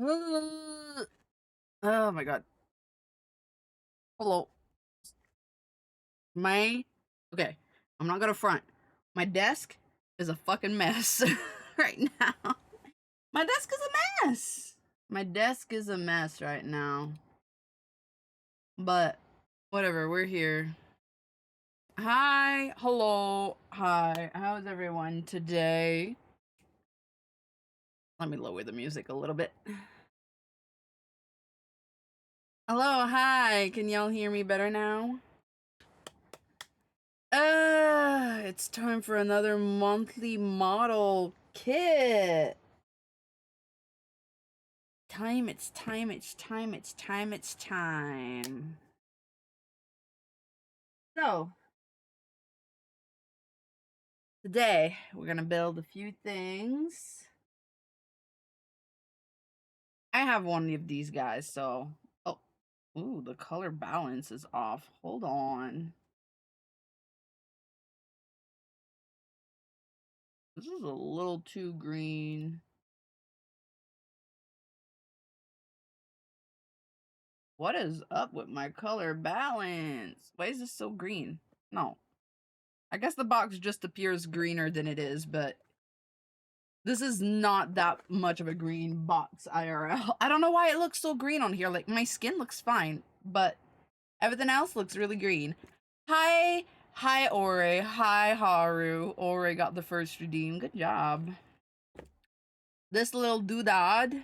Oh my god. Hello. Okay, I'm not gonna front. My desk is a fucking mess right now. My desk is a mess. My desk is a mess right now. But whatever, we're here. Hi, hello, hi. How's everyone today? Let me lower the music a little bit. Hello, hi. Can y'all hear me better now? It's time for another monthly model kit. It's time. So, today we're gonna build a few things. I have one of these guys, so. Oh, ooh, the color balance is off. Hold on. This is a little too green. What is up with my color balance? Why is this so green? No. I guess the box just appears greener than it is, but this is not that much of a green box IRL. I don't know why it looks so green on here. Like, my skin looks fine, but everything else looks really green. Hi, Ore. Hi, Haru. Ore got the first redeem. Good job. This little doodad.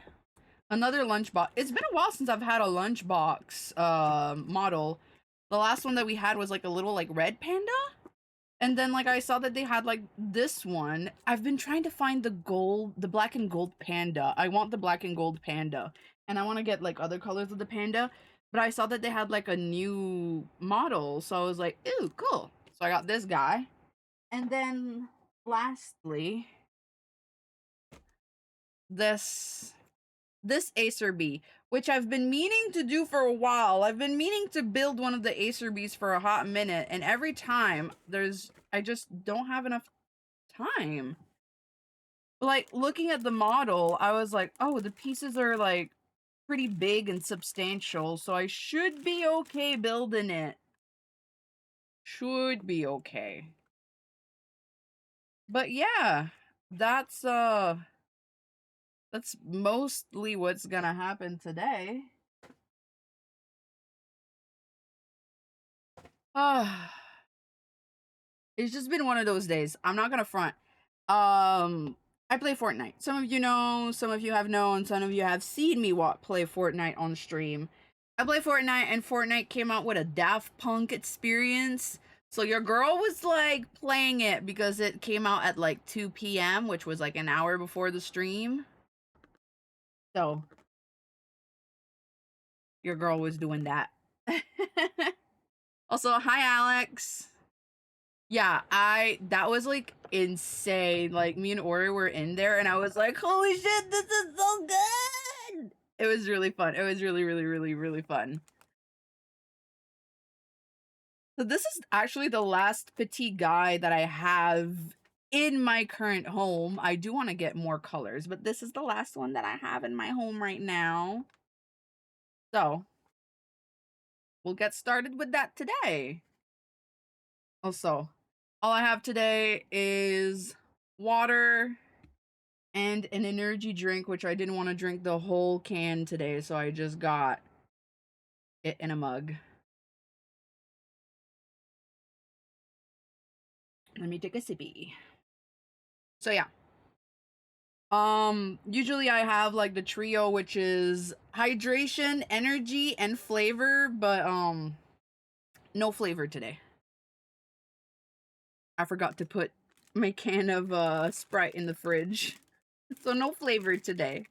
Another lunchbox. It's been a while since I've had a lunchbox model. The last one that we had was like a little like red panda. And then like I saw that they had like this one. I've been trying to find the black and gold panda. I want the black and gold panda. And I want to get like other colors of the panda. But I saw that they had like a new model. So I was like, ooh, cool. So I got this guy. And then lastly, this Acer Bee, which I've been meaning to do for a while. I've been meaning to build one of the Acer Bees for a hot minute, and every time I just don't have enough time. Like, looking at the model, I was like, oh, the pieces are like pretty big and substantial, so I should be okay building it. Should be okay. But yeah, that's mostly what's gonna happen today. It's just been one of those days. I'm not gonna front. I play Fortnite. Some of you know, some of you have known, some of you have seen me play Fortnite on stream. I play Fortnite, and Fortnite came out with a Daft Punk experience. So your girl was like playing it because it came out at like 2 p.m., which was like an hour before the stream. So your girl was doing that. Also, hi Alex. Yeah, that was like insane. Like, me and Ori were in there and I was like, holy shit, this is so good. It was really fun. It was really fun. So this is actually the last petite guy that I have in my current home. I do want to get more colors, but this is the last one that I have in my home right now. So we'll get started with that today. Also, all I have today is water and an energy drink, which I didn't want to drink the whole can today, so I just got it in a mug. Let me take a sippy. So yeah. Usually I have like the trio, which is hydration, energy, and flavor, but no flavor today. I forgot to put my can of Sprite in the fridge. So no flavor today.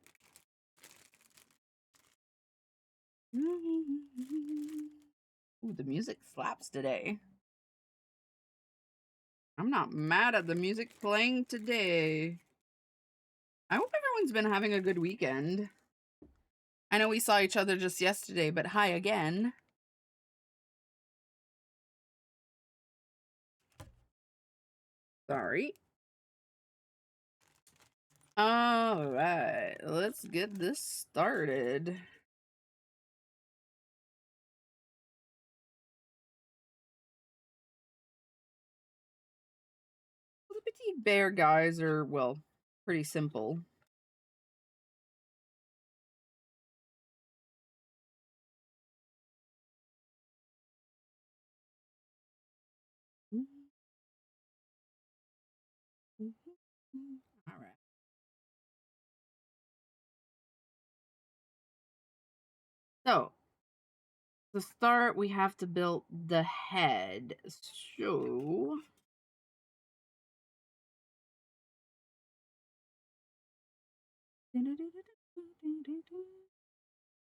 Ooh, the music slaps today. I'm not mad at the music playing today. I hope everyone's been having a good weekend. I know we saw each other just yesterday, but hi again. Sorry. All right, let's get this started. The petite bear guys are, well, pretty simple. All right. So, to start, we have to build the head. So,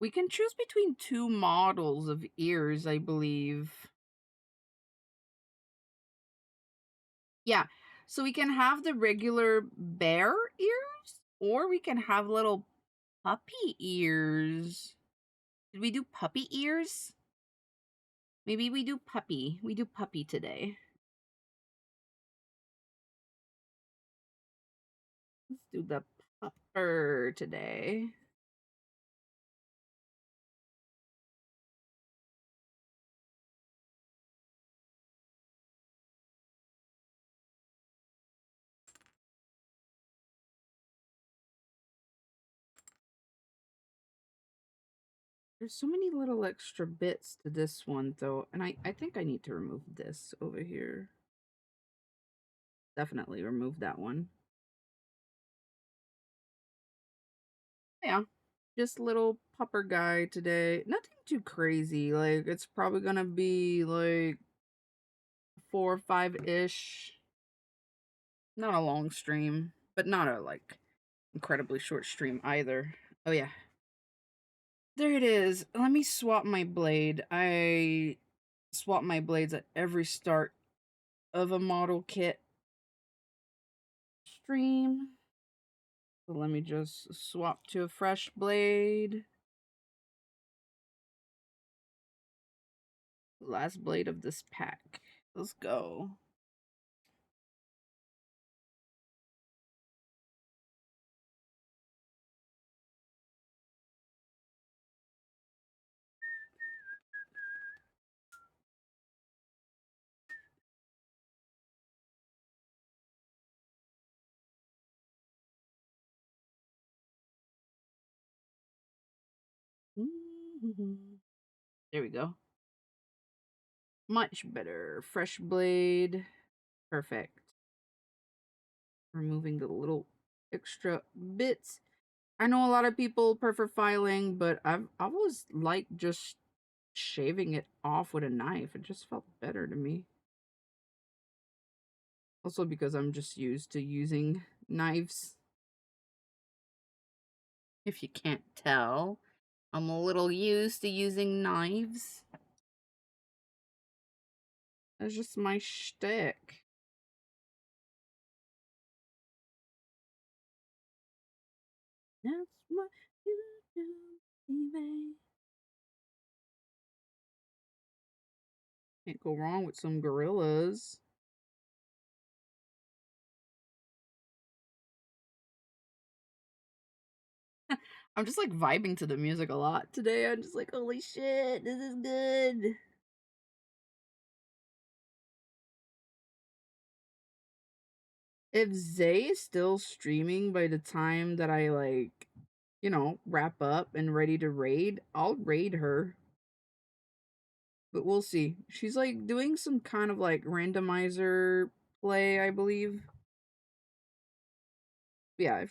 we can choose between two models of ears, I believe. Yeah. So we can have the regular bear ears, or we can have little puppy ears. Did we do puppy ears? Maybe we do puppy. We do puppy today. Let's do the pupper today. There's so many little extra bits to this one, though, and I think I need to remove this over here. Definitely remove that one. Yeah, just little pupper guy today. Nothing too crazy. Like, it's probably gonna be like 4 or 5-ish. Not a long stream, but not a like incredibly short stream either. Oh yeah. There it is. Let me swap my blade. I swap my blades at every start of a model kit stream. So let me just swap to a fresh blade. Last blade of this pack. Let's go. There we go. Much better. Fresh blade. Perfect. Removing the little extra bits. I know a lot of people prefer filing, but I've always liked just shaving it off with a knife. It just felt better to me. Also because I'm just used to using knives. If you can't tell, I'm a little used to using knives. That's just my shtick. That's what you do, baby. Can't go wrong with some gorillas. I'm just like vibing to the music a lot today. I'm just like, holy shit, this is good. If Zay is still streaming by the time that I like, wrap up and ready to raid, I'll raid her. But we'll see. She's like doing some kind of like randomizer play, I believe. Yeah,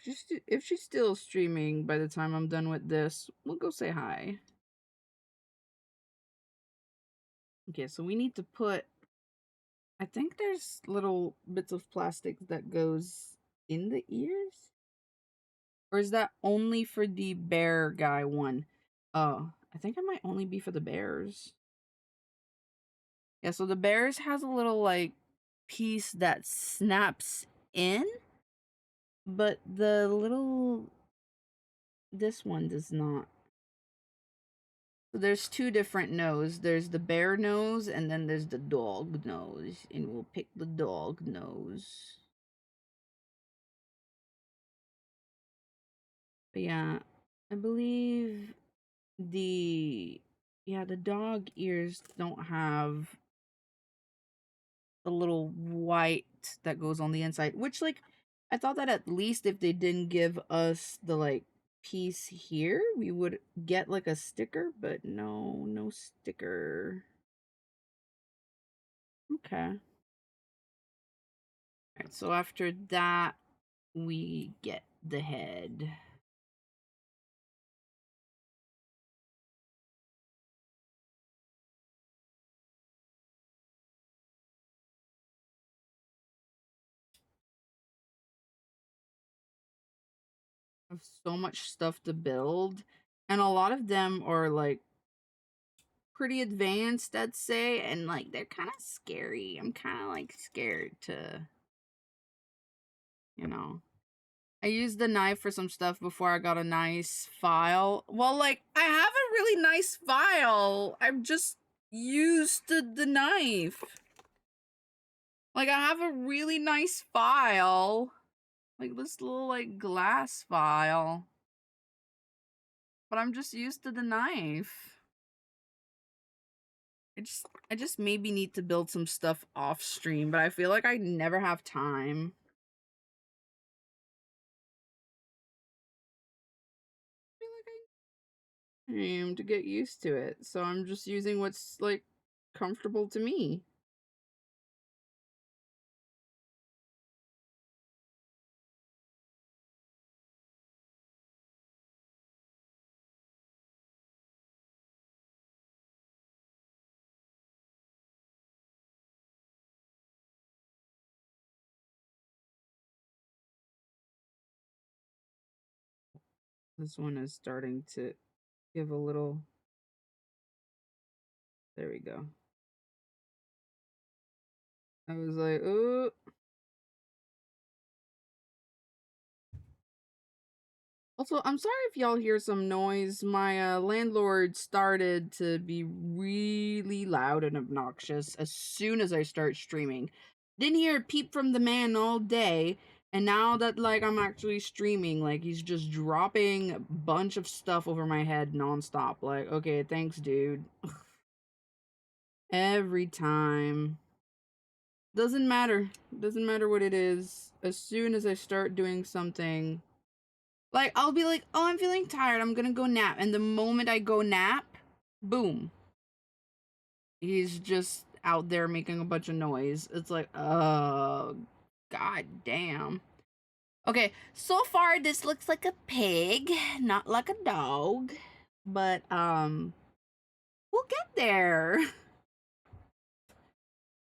if she's still streaming by the time I'm done with this, we'll go say hi. Okay, so we need to put, I think there's little bits of plastic that goes in the ears? Or is that only for the bear guy one? Oh, I think it might only be for the bears. Yeah, so the bears has a little like piece that snaps in, but the little this one does not. So there's two different nose. There's the bear nose and then there's the dog nose, and we'll pick the dog nose. But yeah, I believe the dog ears don't have the little white that goes on the inside, which, like, I thought that at least if they didn't give us the, like, piece here, we would get, like, a sticker, but no sticker. Okay. Alright, so after that, we get the head. I have so much stuff to build, and a lot of them are, like, pretty advanced, I'd say, and, like, they're kind of scary. I'm kind of, like, scared to, you know. I used the knife for some stuff before I got a nice file. Well, like, I have a really nice file. I'm just used to the knife. Like, I have a really nice file. Like, this little, like, glass file. But I'm just used to the knife. I just maybe need to build some stuff off stream, but I feel like I never have time. I feel like I am to get used to it, so I'm just using what's, like, comfortable to me. This one is starting to give a little. There we go. I was like, ooh. Also, I'm sorry if y'all hear some noise. My landlord started to be really loud and obnoxious as soon as I start streaming. Didn't hear a peep from the man all day, and now that, like, I'm actually streaming, like, he's just dropping a bunch of stuff over my head nonstop. Like, okay, thanks, dude. Every time. Doesn't matter. Doesn't matter what it is. As soon as I start doing something, like, I'll be like, oh, I'm feeling tired. I'm gonna go nap. And the moment I go nap, boom. He's just out there making a bunch of noise. It's like, oh, god damn. Okay, so far this looks like a pig, not like a dog. But, we'll get there.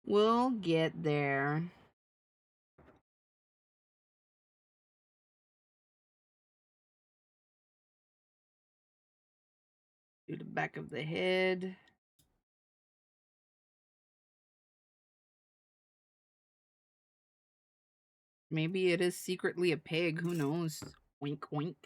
We'll get there. Do the back of the head. Maybe it is secretly a pig. Who knows? Wink, wink.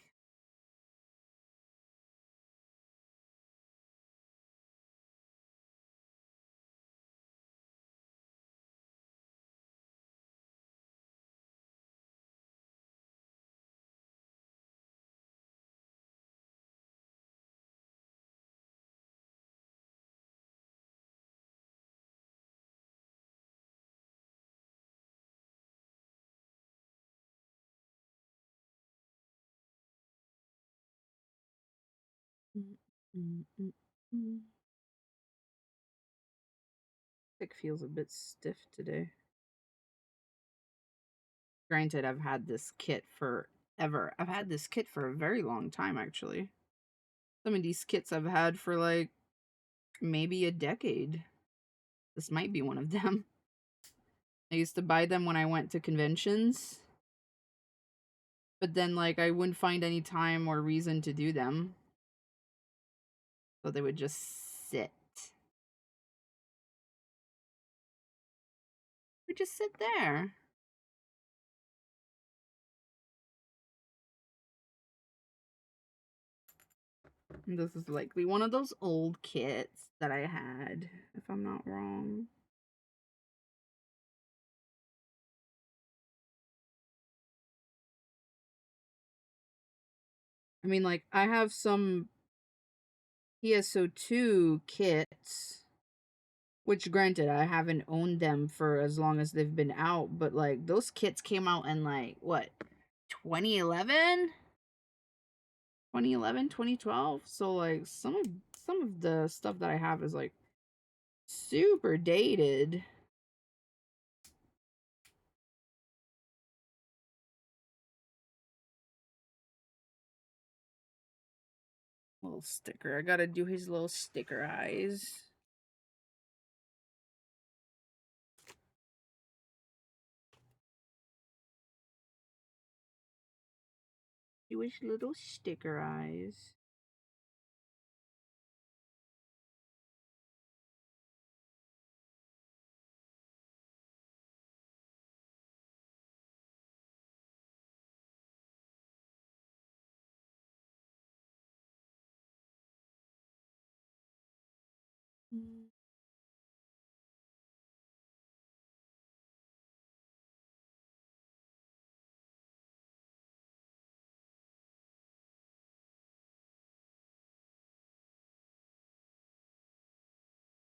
It feels a bit stiff today. Granted, I've had this kit forever. I've had this kit for a very long time, actually. Some of these kits I've had for, like, maybe a decade. This might be one of them. I used to buy them when I went to conventions. But then, like, I wouldn't find any time or reason to do them. So they would just sit. They would just sit there. And this is likely one of those old kits that I had, if I'm not wrong. I mean, like, I have some PSO2 kits, which granted, I haven't owned them for as long as they've been out, but like those kits came out in like what, 2011? 2011, 2012. So like some of the stuff that I have is like super dated. Little sticker. I gotta do his little sticker eyes. Do his little sticker eyes. Mm.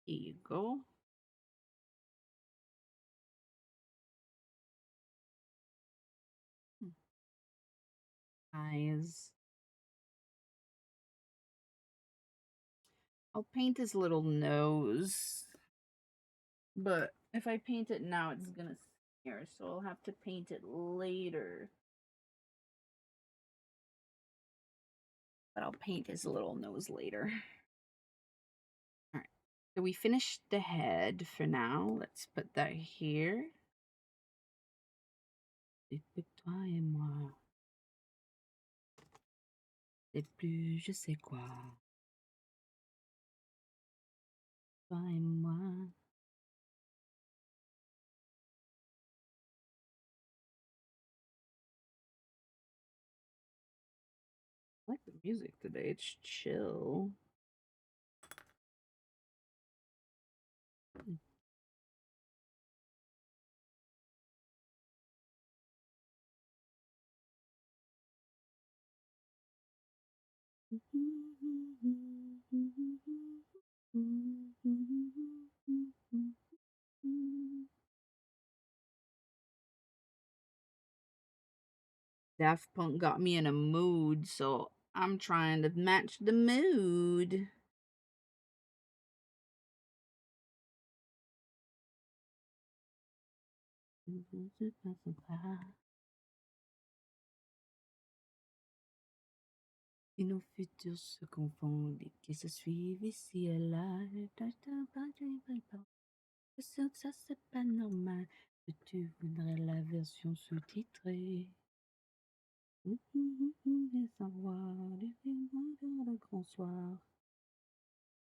Here you go. Eyes. I'll paint his little nose. But if I paint it now, it's gonna smear, so I'll have to paint it later. But I'll paint his little nose later. Alright. So we finished the head for now. Let's put that here. C'est toi et moi. C'est plus je sais quoi. Toi et moi. I like the music today. It's chill. Daft Punk got me in a mood, so I'm trying to match the mood. Et nos futurs se confondent et qui se suivent ici et là. Je sais que ça c'est pas normal. Que tu voudrais la version sous-titrée. Et savoir les films de le grand soir.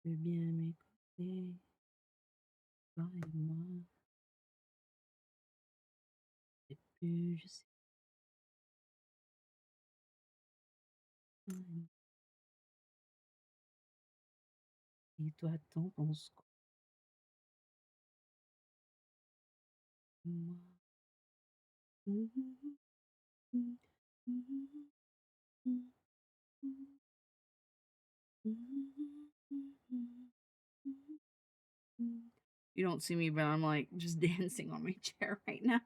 Je veux bien m'écouter. Toi et moi. Et plus je sais. Et toi t'en penses quoi? Moi. You don't see me, but I'm like just dancing on my chair right now.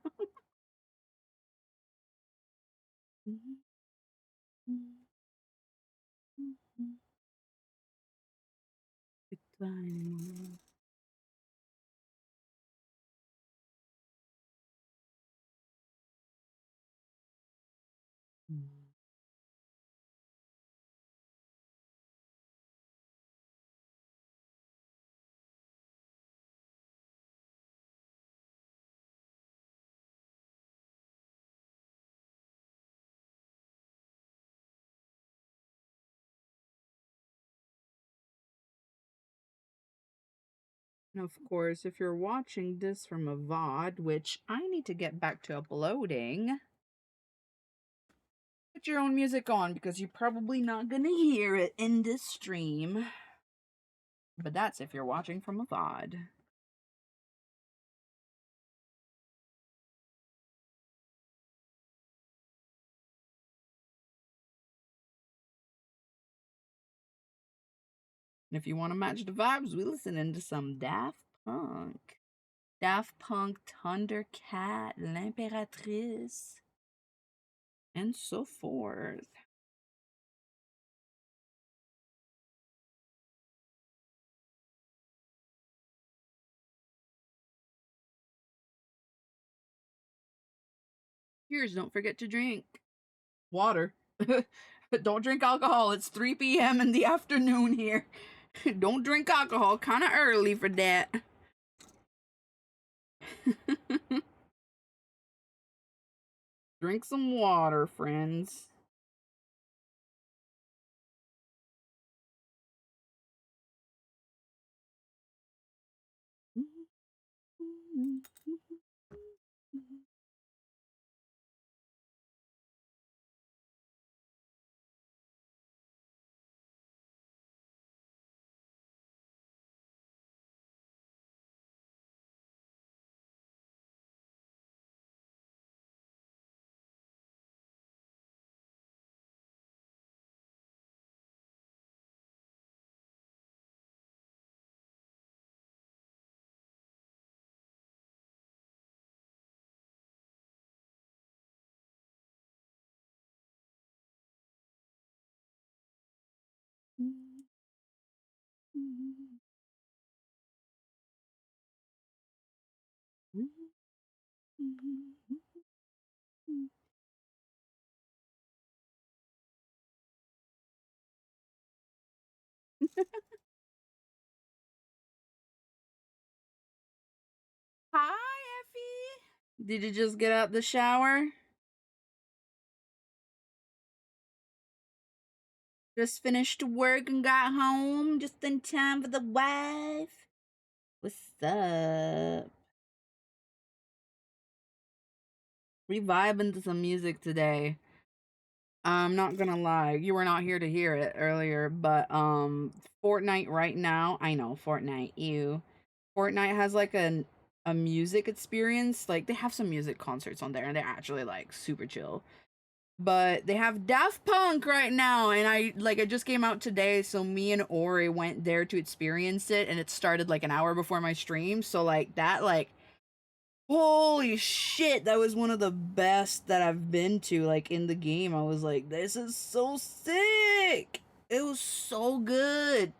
Et toi et moi. And of course, if you're watching this from a VOD, which I need to get back to uploading, put your own music on because you're probably not going to hear it in this stream. But that's if you're watching from a VOD. And if you want to match the vibes, we listening to some Daft Punk. Daft Punk, Thundercat, L'Impératrice, and so forth. Cheers, don't forget to drink water. Don't drink alcohol. It's 3 p.m. in the afternoon here. Don't drink alcohol. Kind of early for that. Drink some water, friends. Hi, Effie. Did you just get out the shower? Just finished work and got home just in time for the wife. What's up? We vibing to some music today. I'm not gonna lie, you were not here to hear it earlier, but Fortnite right now, I know Fortnite, ew. Fortnite has like a music experience. Like they have some music concerts on there and they're actually like super chill. But they have Daft Punk right now, and I just came out today, so me and Ori went there to experience it, and it started like an hour before my stream. So like that, like holy shit, that was one of the best that I've been to, like in the game. I was like, this is so sick. It was so good.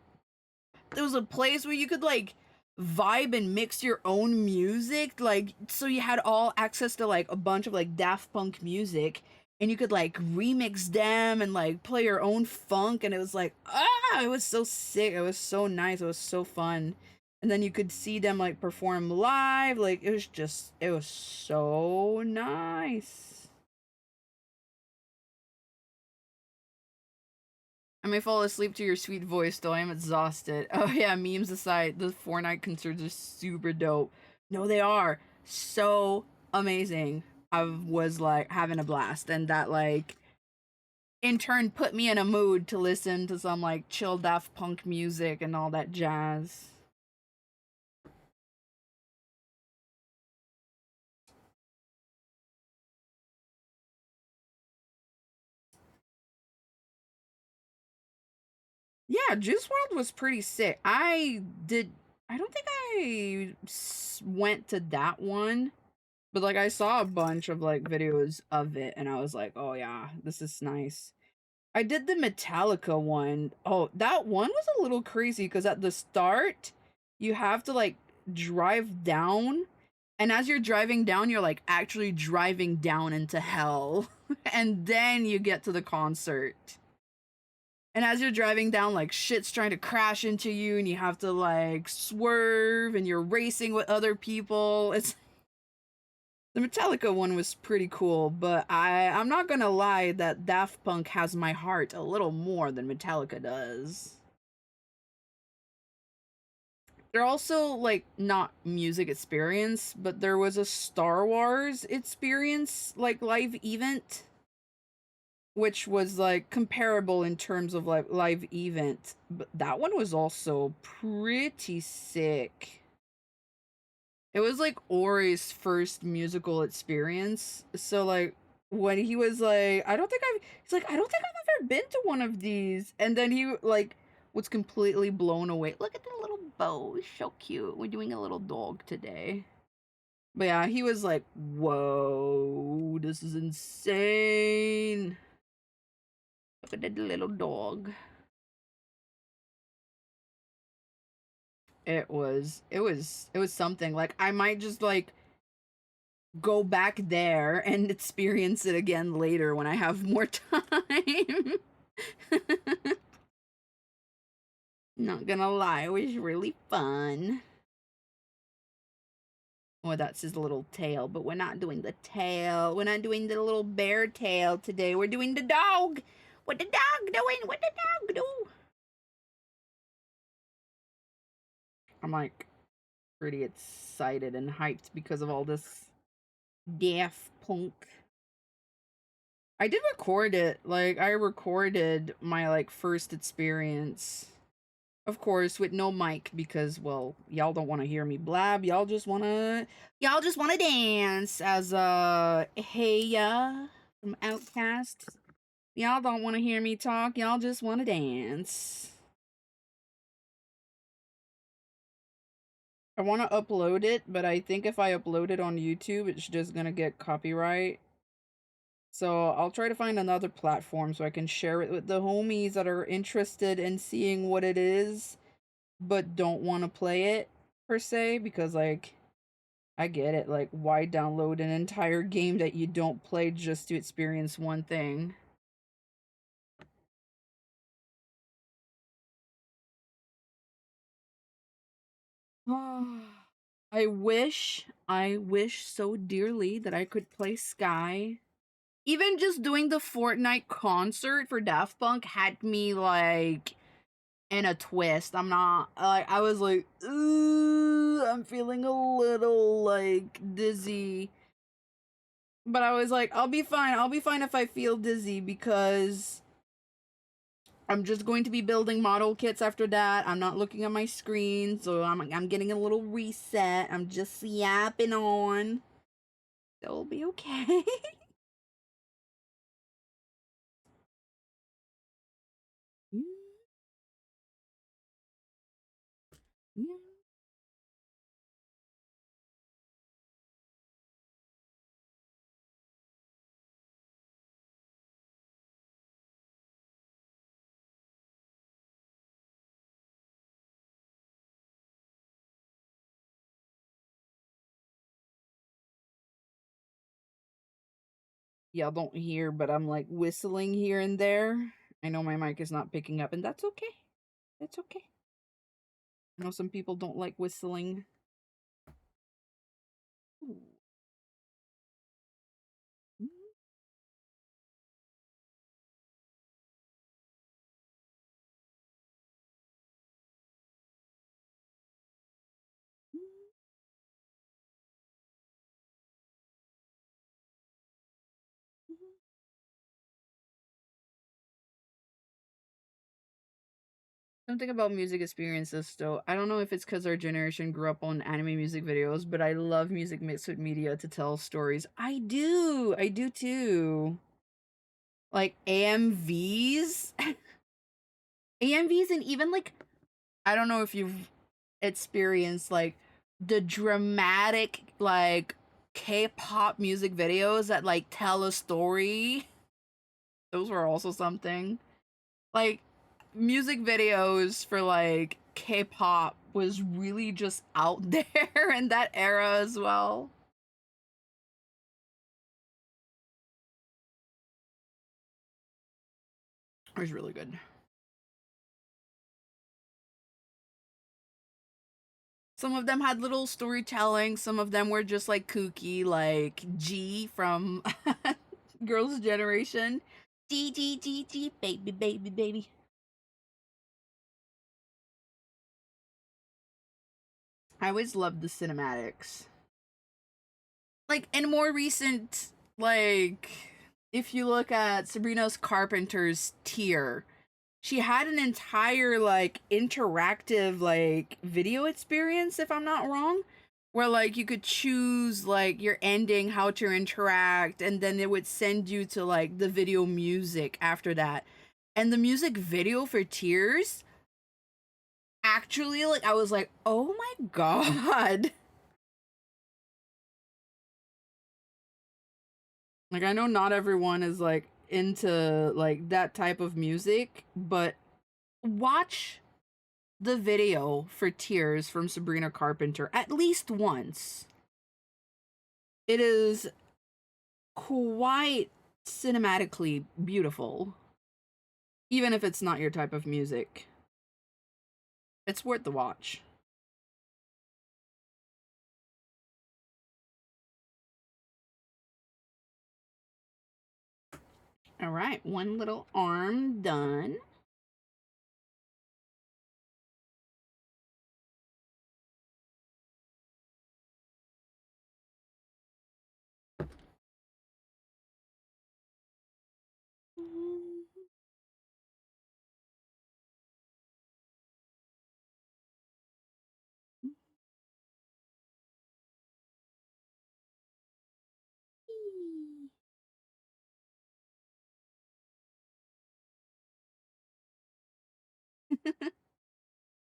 There was a place where you could like vibe and mix your own music, like so you had all access to like a bunch of like Daft Punk music, and you could like remix them and like play your own funk, and it was like it was so sick. It was so nice. It was so fun. And then you could see them like perform live. Like it was so nice. I may fall asleep to your sweet voice, though I am exhausted. Oh yeah, memes aside, the Fortnite concerts are super dope. No, they are so amazing. I was like having a blast, and that like in turn put me in a mood to listen to some like chill Daft Punk music and all that jazz. Yeah, Juice World was pretty sick. I don't think went to that one, but like I saw a bunch of like videos of it, and I was like, oh yeah, this is nice. I did the Metallica one. Oh, that one was a little crazy because at the start, you have to like drive down, and as you're driving down, you're like actually driving down into hell, and then you get to the concert. And as you're driving down, like shit's trying to crash into you, and you have to like swerve, and you're racing with other people. It's the Metallica one was pretty cool, but I'm not gonna lie that Daft Punk has my heart a little more than Metallica does. They're also like not music experience, but there was a Star Wars experience like live event, which was like comparable in terms of like live event, but that one was also pretty sick. It was like Ori's first musical experience. So like when he was like, he's like, I don't think I've ever been to one of these. And then he like was completely blown away. Look at the little bow. It's so cute. We're doing a little dog today. But yeah, he was like, whoa, this is insane. Look at the little dog. It was something. Like, I might just like go back there and experience it again later when I have more time. Not gonna lie, it was really fun. Oh, that's his little tail, but we're not doing the tail. We're not doing the little bear tail today. We're doing the dog. What the dog doing? What the dog do? I'm like pretty excited and hyped because of all this Daft Punk. I did record it. Like, I recorded my like first experience. Of course, with no mic because, well, y'all don't want to hear me blab. Y'all just wanna dance as Heya from Outcast. Y'all don't want to hear me talk. Y'all just want to dance. I want to upload it, but I think if I upload it on YouTube, it's just gonna get copyright. So I'll try to find another platform so I can share it with the homies that are interested in seeing what it is, but don't want to play it per se, because like, I get it. Like, why download an entire game that you don't play just to experience one thing? I wish so dearly that I could play Sky. Even just doing the Fortnite concert for Daft Punk had me like in a twist. I'm not like, I was like, ooh, I'm feeling a little like dizzy. But I was like, I'll be fine. I'll be fine if I feel dizzy because I'm just going to be building model kits after that. I'm not looking at my screen, so I'm getting a little reset. I'm just yapping on. It'll be okay. Y'all don't hear, but I'm like whistling here and there. I know my mic is not picking up, and that's okay. That's okay. I know some people don't like whistling. Ooh. Something about music experiences, though. I don't know if it's because our generation grew up on anime music videos, but I love music mixed with media to tell stories. I do. I do too. Like AMVs, AMVs, and even like, I don't know if you've experienced like the dramatic like K-pop music videos that like tell a story. Those were also something. Like, music videos for like K-pop was really just out there in that era as well. It was really good. Some of them had little storytelling, some of them were just like kooky, like G from Girls' Generation. G G G G baby baby baby. I always loved the cinematics. Like, in more recent, like, if you look at Sabrina's Carpenter's Tier, she had an entire like interactive like video experience, if I'm not wrong, where like you could choose like your ending, how to interact, and then it would send you to like the video music after that. And the music video for Tears actually, like, I was like, oh my god. Like, I know not everyone is, like, into, like, that type of music, but watch the video for Tears from Sabrina Carpenter at least once. It is quite cinematically beautiful, even if it's not your type of music. It's worth the watch. All right, one little arm done.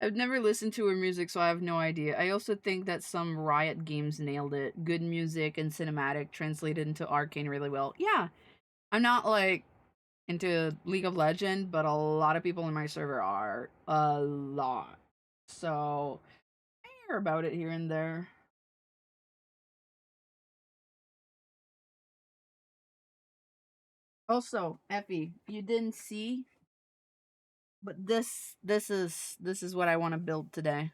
I've never listened to her music, so I have no idea. I also think that some Riot games nailed it. Good music and cinematic translated into Arcane really well. Yeah, I'm not like into League of Legends, but a lot of people in my server are. A lot. So I hear about it here and there. Also, Effie, you didn't see, but this is what I want to build today.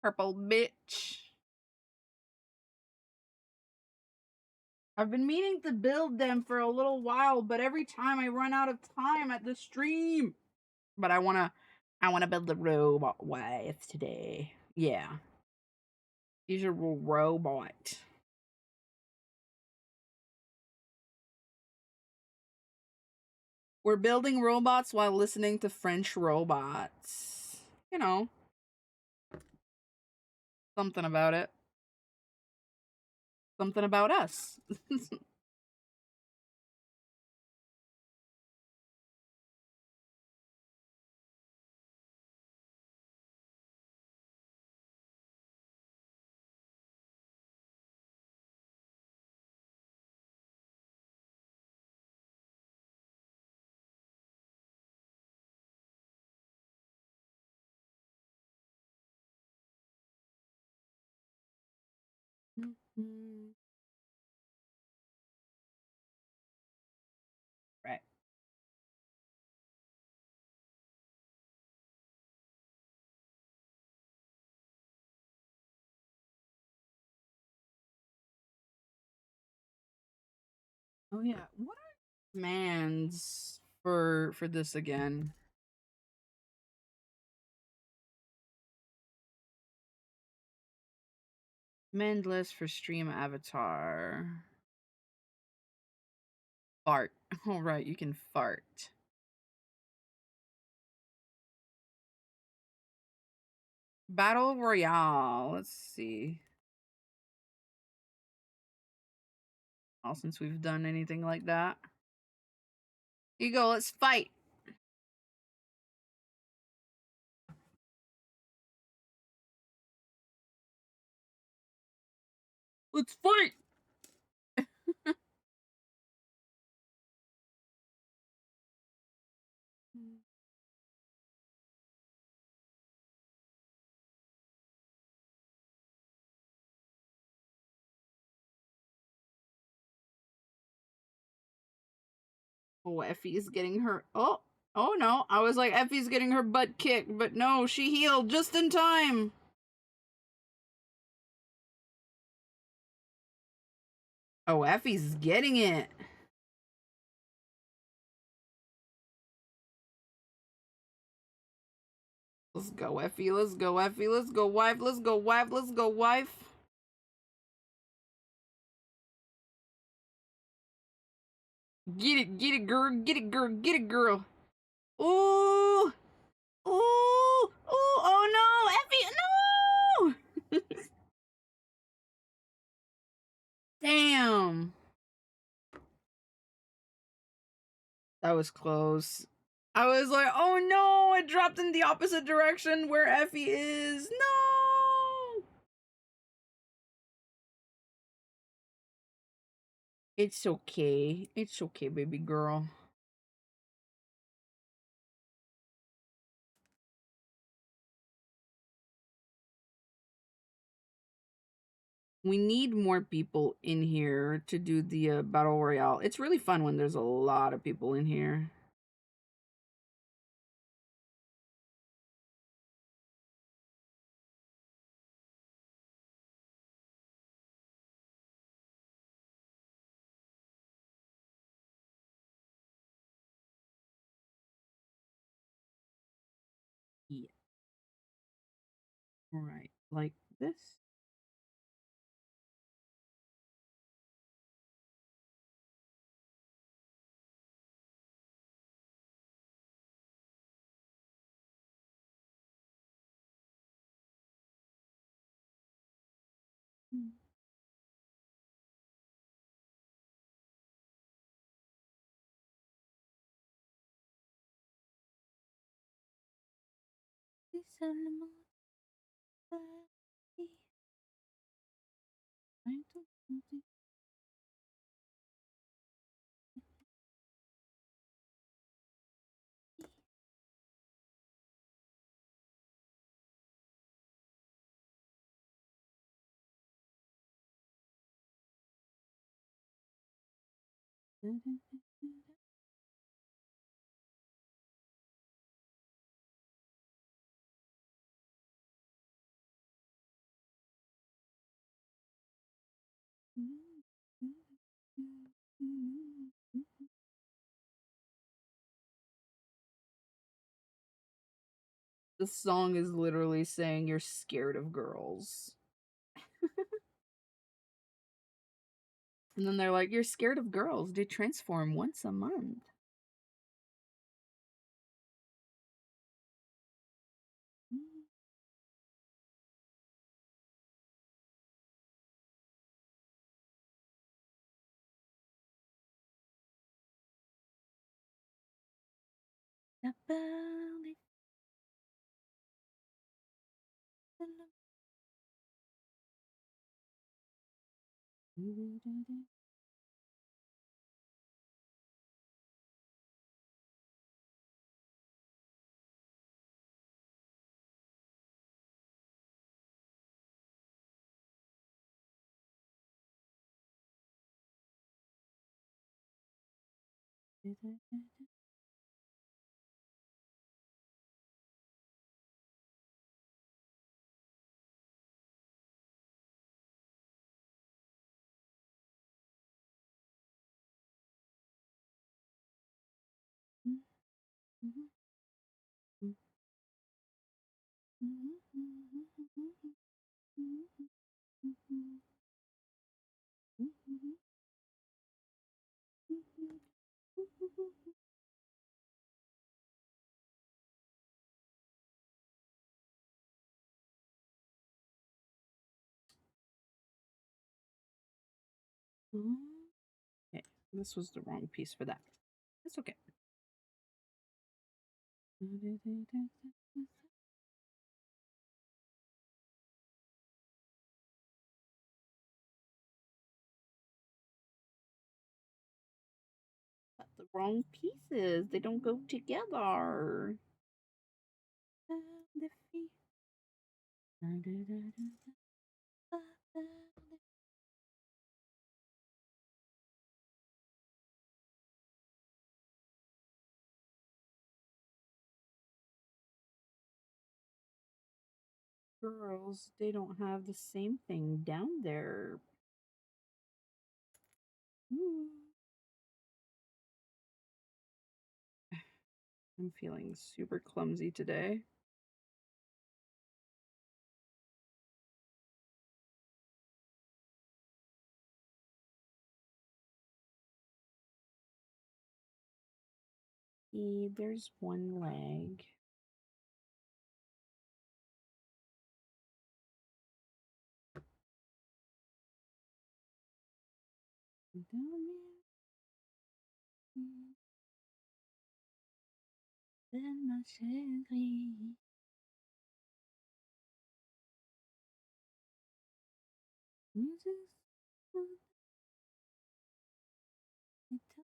Purple bitch. I've been meaning to build them for a little while, but every time I run out of time at the stream. But I wanna build the robot wife today. Yeah. He's a robot. We're building robots while listening to French robots. You know, something about it. Something about us. Right. Oh yeah. What are commands for this again? Command list for stream avatar. Fart. All right, you can fart. Battle Royale. Let's see. Oh, since we've done anything like that. Here you go, let's fight. Let's fight. Oh, Effie's getting her. Oh no. I was like, Effie's getting her butt kicked, but no, she healed just in time. Oh, Effie's getting it. Let's go, Effie. Let's go, Effie. Let's go, wife. Let's go, wife. Let's go, wife. Get it, girl. Get it, girl. Get it, girl. Ooh. Ooh. Ooh. Oh no, Effie. No. Damn. That was close. I was like, oh no, it dropped in the opposite direction where Effie is. No! It's okay. It's okay, baby girl. We need more people in here to do the battle royale. It's really fun when there's a lot of people in here. Yeah. Right. Like this. The song is literally saying you're scared of girls. And then they're like, you're scared of girls. They transform once a month. Okay, this was the wrong piece for that. It's okay. But the wrong pieces. They don't go together. Girls, they don't have the same thing down there. I'm feeling super clumsy today. See, there's one leg. m'appelle ma chérie. You just want me to-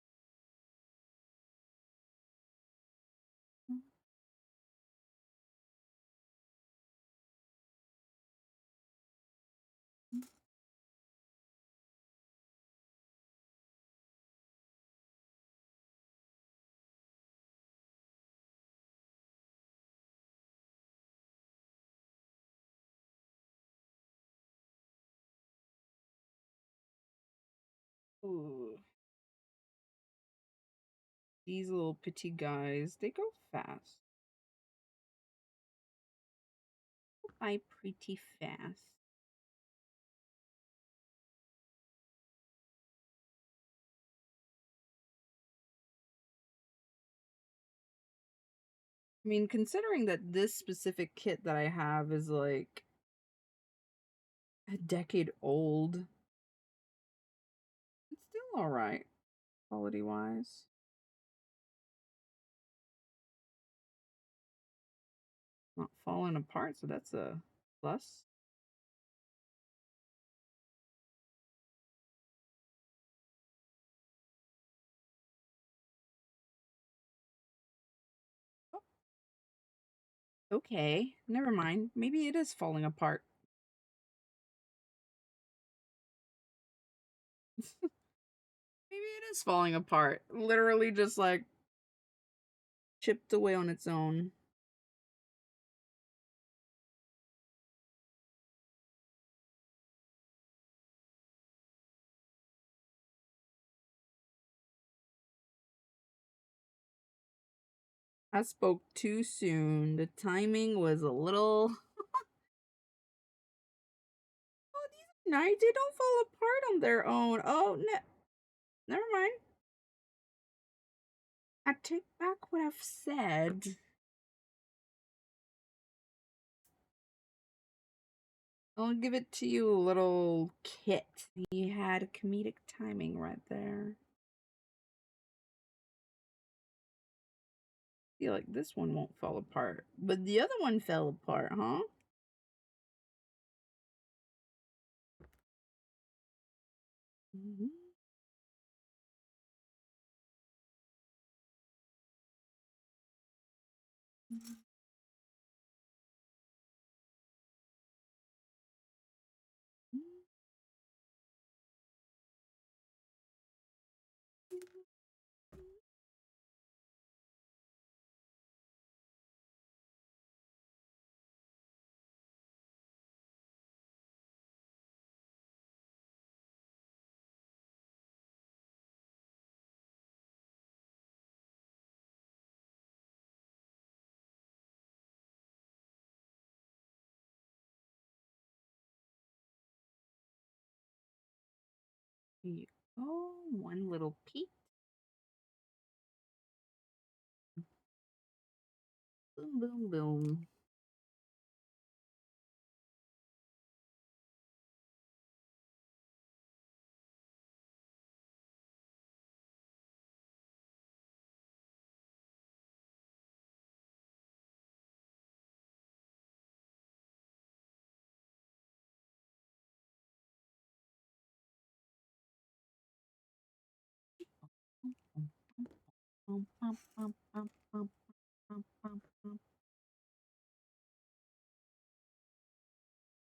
Ooh. These little petty guys, they go fast. By pretty fast. I mean, considering that this specific kit that I have is like a decade old, it's still alright, quality wise. Not falling apart, so that's a plus. Oh, okay, never mind. Maybe it is falling apart. Maybe it is falling apart. Literally just like chipped away on its own. I spoke too soon. The timing was a little. Oh, these are nice. They don't fall apart on their own. Oh, never mind. I take back what I've said. I'll give it to you, little kit. You had comedic timing right there. I feel like this one won't fall apart, but the other one fell apart, huh? Mm-hmm. Here you go. One little peek. Boom, boom, boom.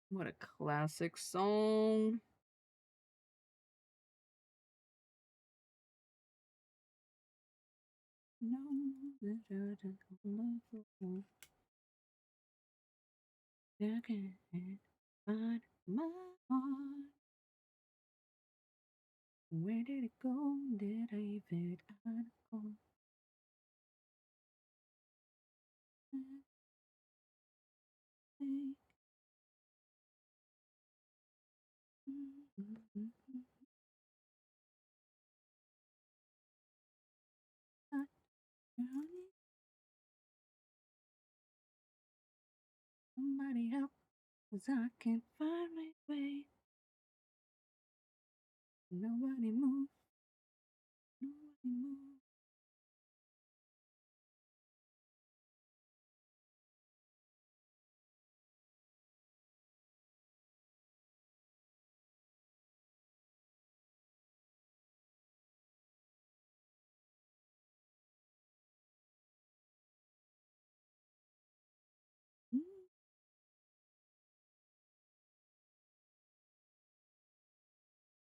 What a classic song. No, I can't find my heart. Where did it go? Did I even go? Somebody help, 'cause I can't find my way. Nobody move, nobody move.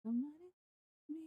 Somebody me.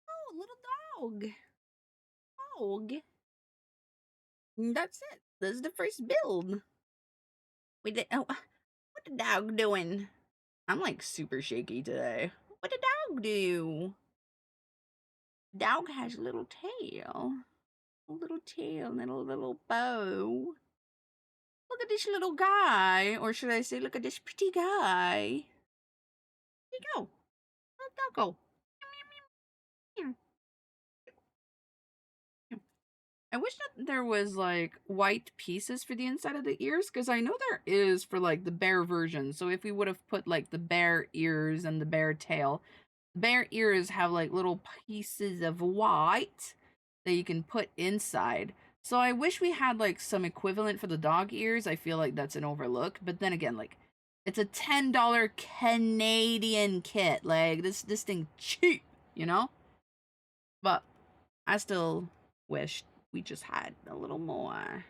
Oh, little dog. Dog. That's it. This is the first build. We did. Oh, what the dog doing? I'm like super shaky today. What the dog do? Dog has a little tail. A little tail and a little bow. Look at this little guy. Or should I say, look at this pretty guy. There you go. Little doggo. I wish that there was like white pieces for the inside of the ears, because I know there is for like the bear version. So if we would have put like the bear ears and the bear tail, the bear ears have like little pieces of white that you can put inside. So I wish we had like some equivalent for the dog ears. I feel like that's an overlook. But then again, like it's a $10 Canadian kit. Like this thing cheap, you know? But I still wish we just had a little more.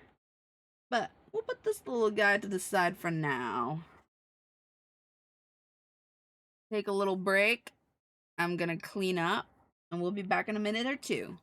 But we'll put this little guy to the side for now. Take a little break. I'm gonna clean up and we'll be back in a minute or two.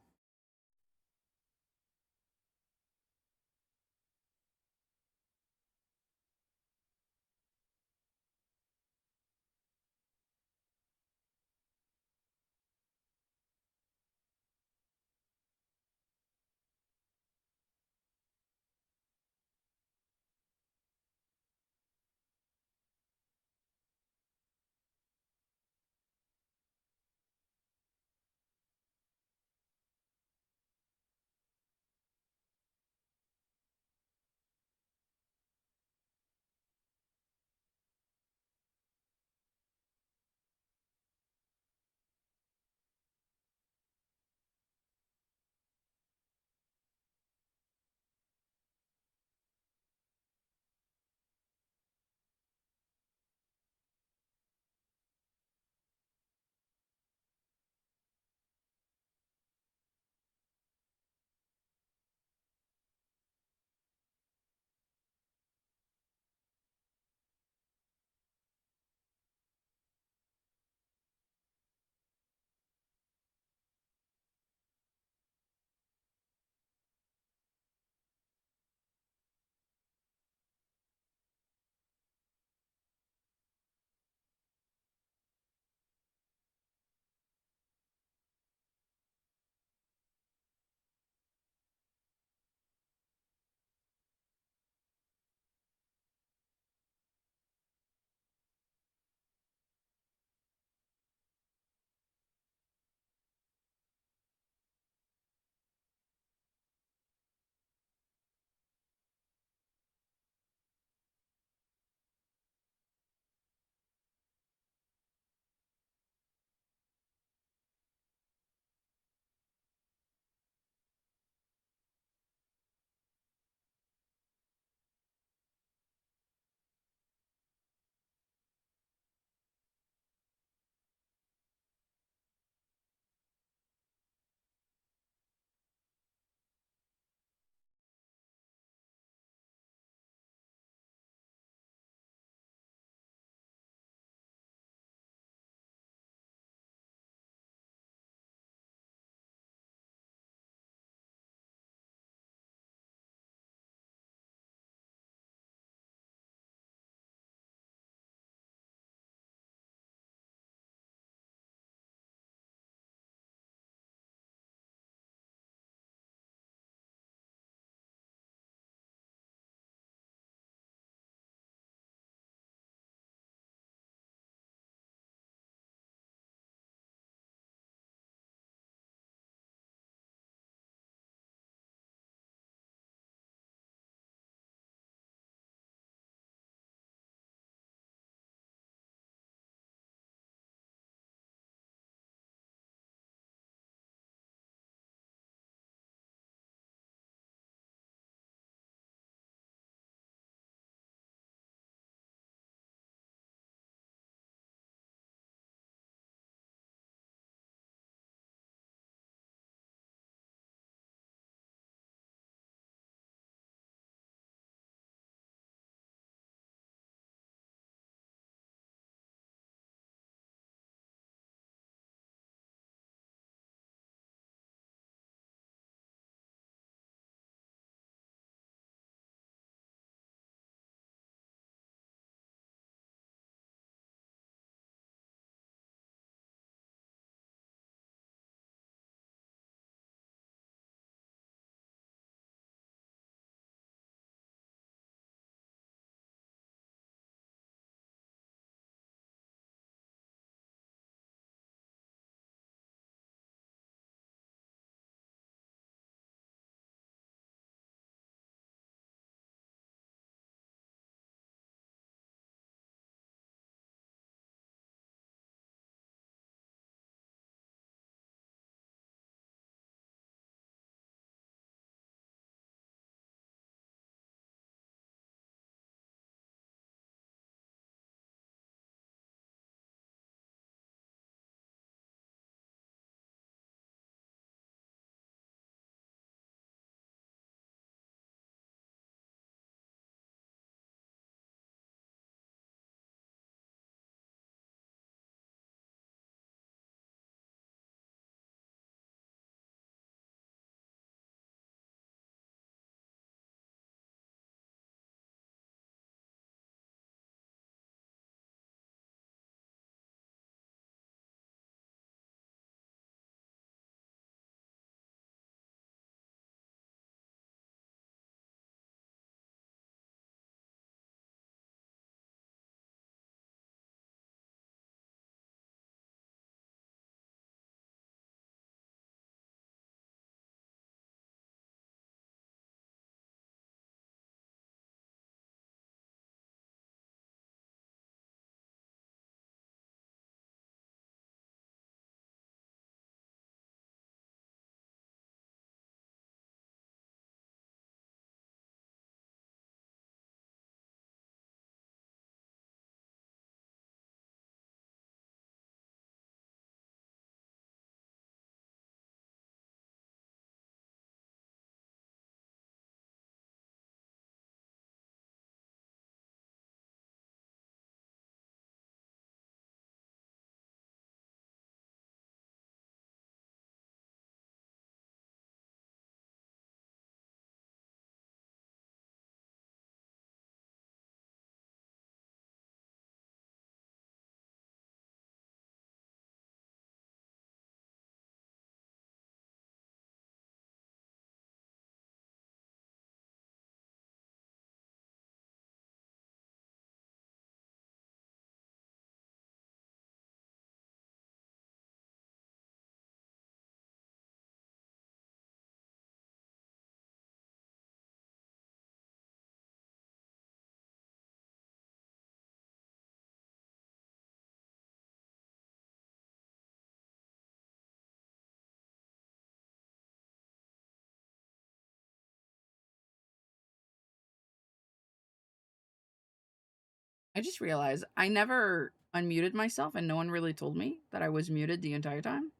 I just realized I never unmuted myself and no one really told me that I was muted the entire time.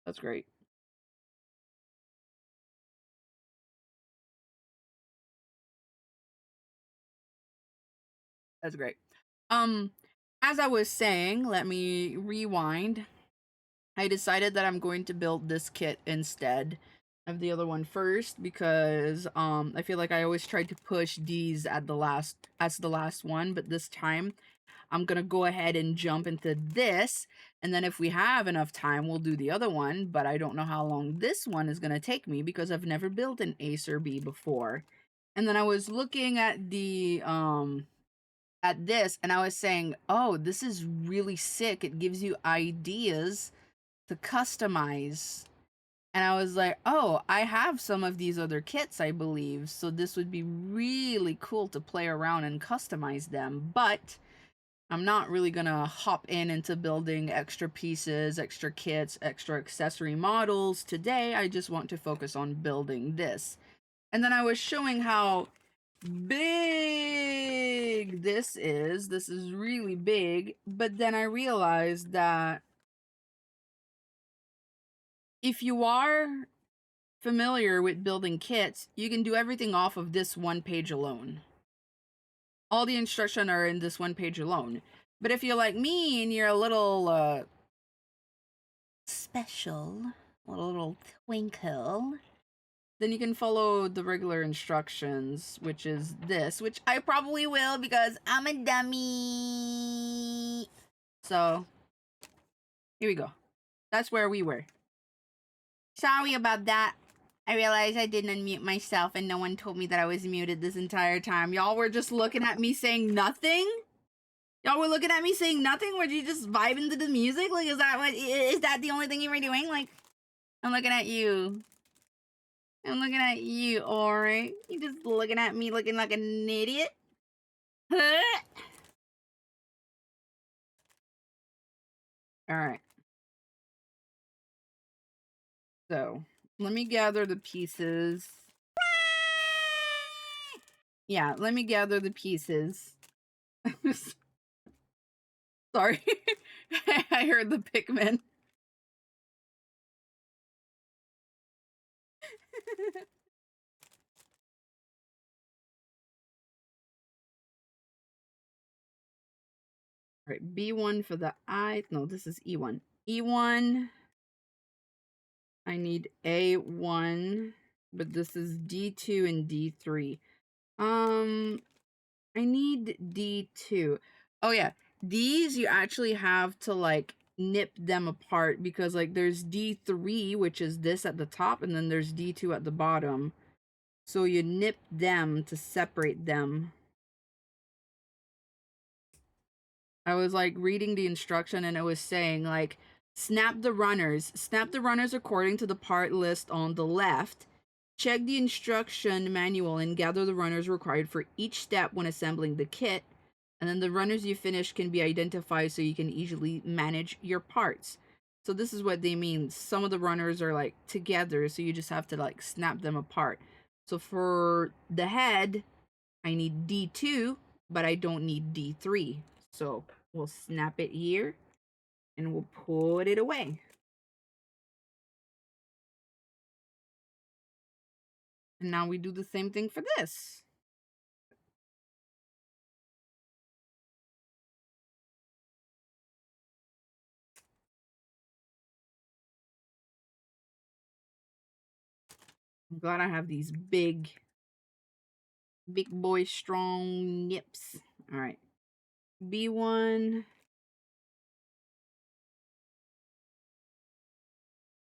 That's great. That's great. As I was saying, let me rewind. I decided that I'm going to build this kit instead of the other one first because I feel like I always tried to push these at the last one, but this time I'm gonna go ahead and jump into this, and then if we have enough time we'll do the other one, but I don't know how long this one is gonna take me because I've never built an Acer B before. And then I was looking at the at this and I was saying, oh, this is really sick. It gives you ideas to customize. And I was like, oh, I have some of these other kits, I believe. So this would be really cool to play around and customize them. But I'm not really gonna hop into building extra pieces, extra kits, extra accessory models today. I just want to focus on building this. And then I was showing how big this is. This is really big. But then I realized that if you are familiar with building kits, you can do everything off of this one page alone. All the instructions are in this one page alone. But if you're like me and you're a little special, a little twinkle, then you can follow the regular instructions, which is this, which I probably will because I'm a dummy. So, here we go. That's where we were. Sorry about that. I realized I didn't unmute myself and no one told me that I was muted this entire time. Y'all were just looking at me saying nothing? Y'all were looking at me saying nothing? Were you just vibing to the music? Like, is that the only thing you were doing? Like, I'm looking at you. I'm looking at you, Ori. You just looking at me looking like an idiot? Huh? Alright. So, let me gather the pieces. Yeah, let me gather the pieces. Sorry. I heard the Pikmin. Alright, B1 for the I. No, this is E1. E1. I need A1. But this is D2 and D3. I need D2. Oh yeah, these you actually have to like nip them apart because like there's D3, which is this at the top, and then there's D2 at the bottom. So you nip them to separate them. I was like reading the instruction and it was saying like snap the runners according to the part list on the left. Check the instruction manual and gather the runners required for each step when assembling the kit. And then the runners you finish can be identified so you can easily manage your parts. So this is what they mean. Some of the runners are like together, so you just have to like snap them apart. So for the head, I need D2, but I don't need D3. So we'll snap it here and we'll put it away. And now we do the same thing for this. I'm glad I have these big boy strong nips. All right. B1.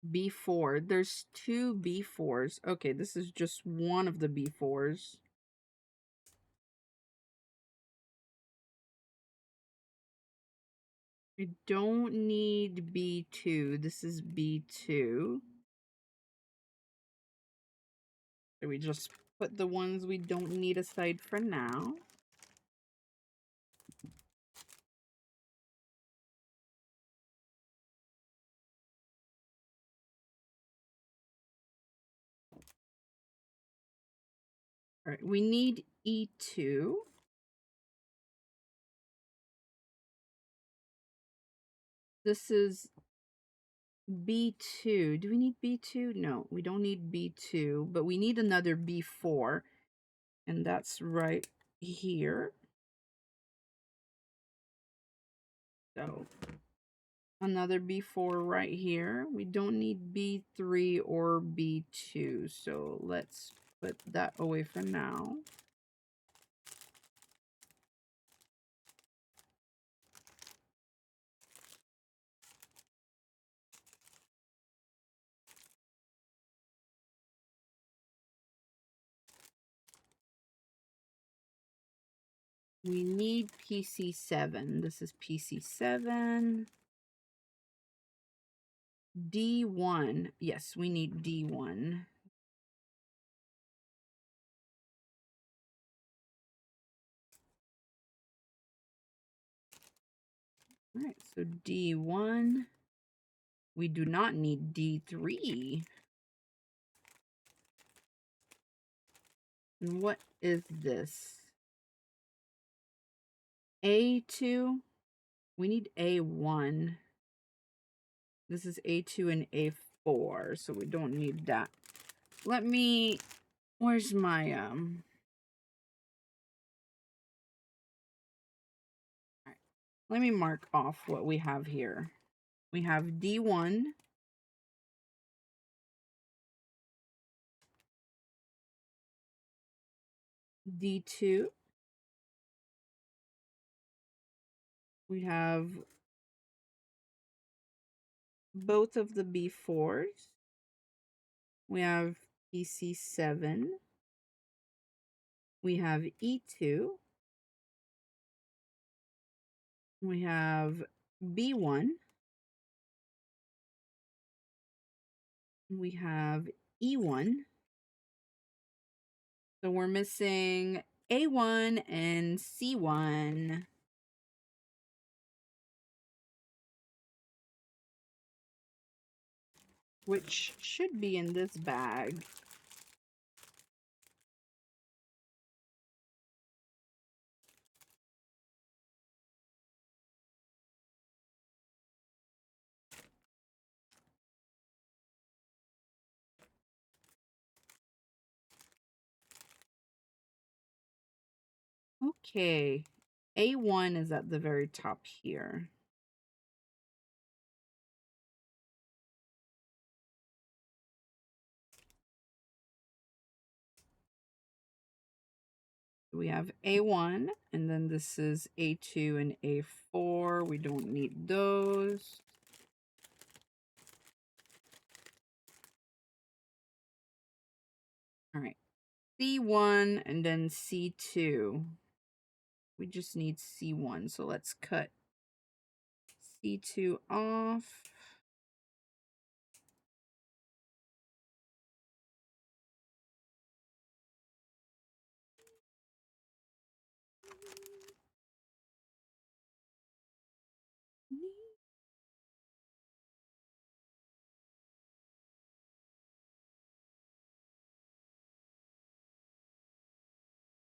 B4. There's two B4s. Okay, this is just one of the B4s. I don't need B2. This is B2. So we just put the ones we don't need aside for now. All right, we need E2. This is B2. Do we need B2? No, we don't need B2, but we need another B4, and that's right here. So another B4 right here. We don't need B3 or B2, so let's put that away for now. We need PC7. This is PC7. D1. Yes, we need D1. All right, so D1. We do not need D3. And what is this? A2? We need A1. This is A2 and A4, so we don't need that. Let me, where's my, all right, let me mark off what we have here. We have D1. D2. We have both of the B4s. We have PC7. We have E2. We have B1. We have E1. So we're missing A1 and C1. Which should be in this bag. Okay, A1 is at the very top here. We have A1, and then this is A2 and A4. We don't need those. All right, C1 and then C2. We just need C1, so let's cut C2 off.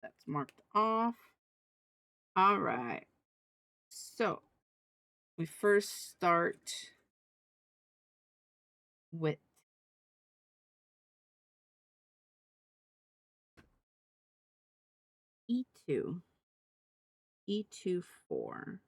That's marked off. All right. So we first start with E2. E2 4.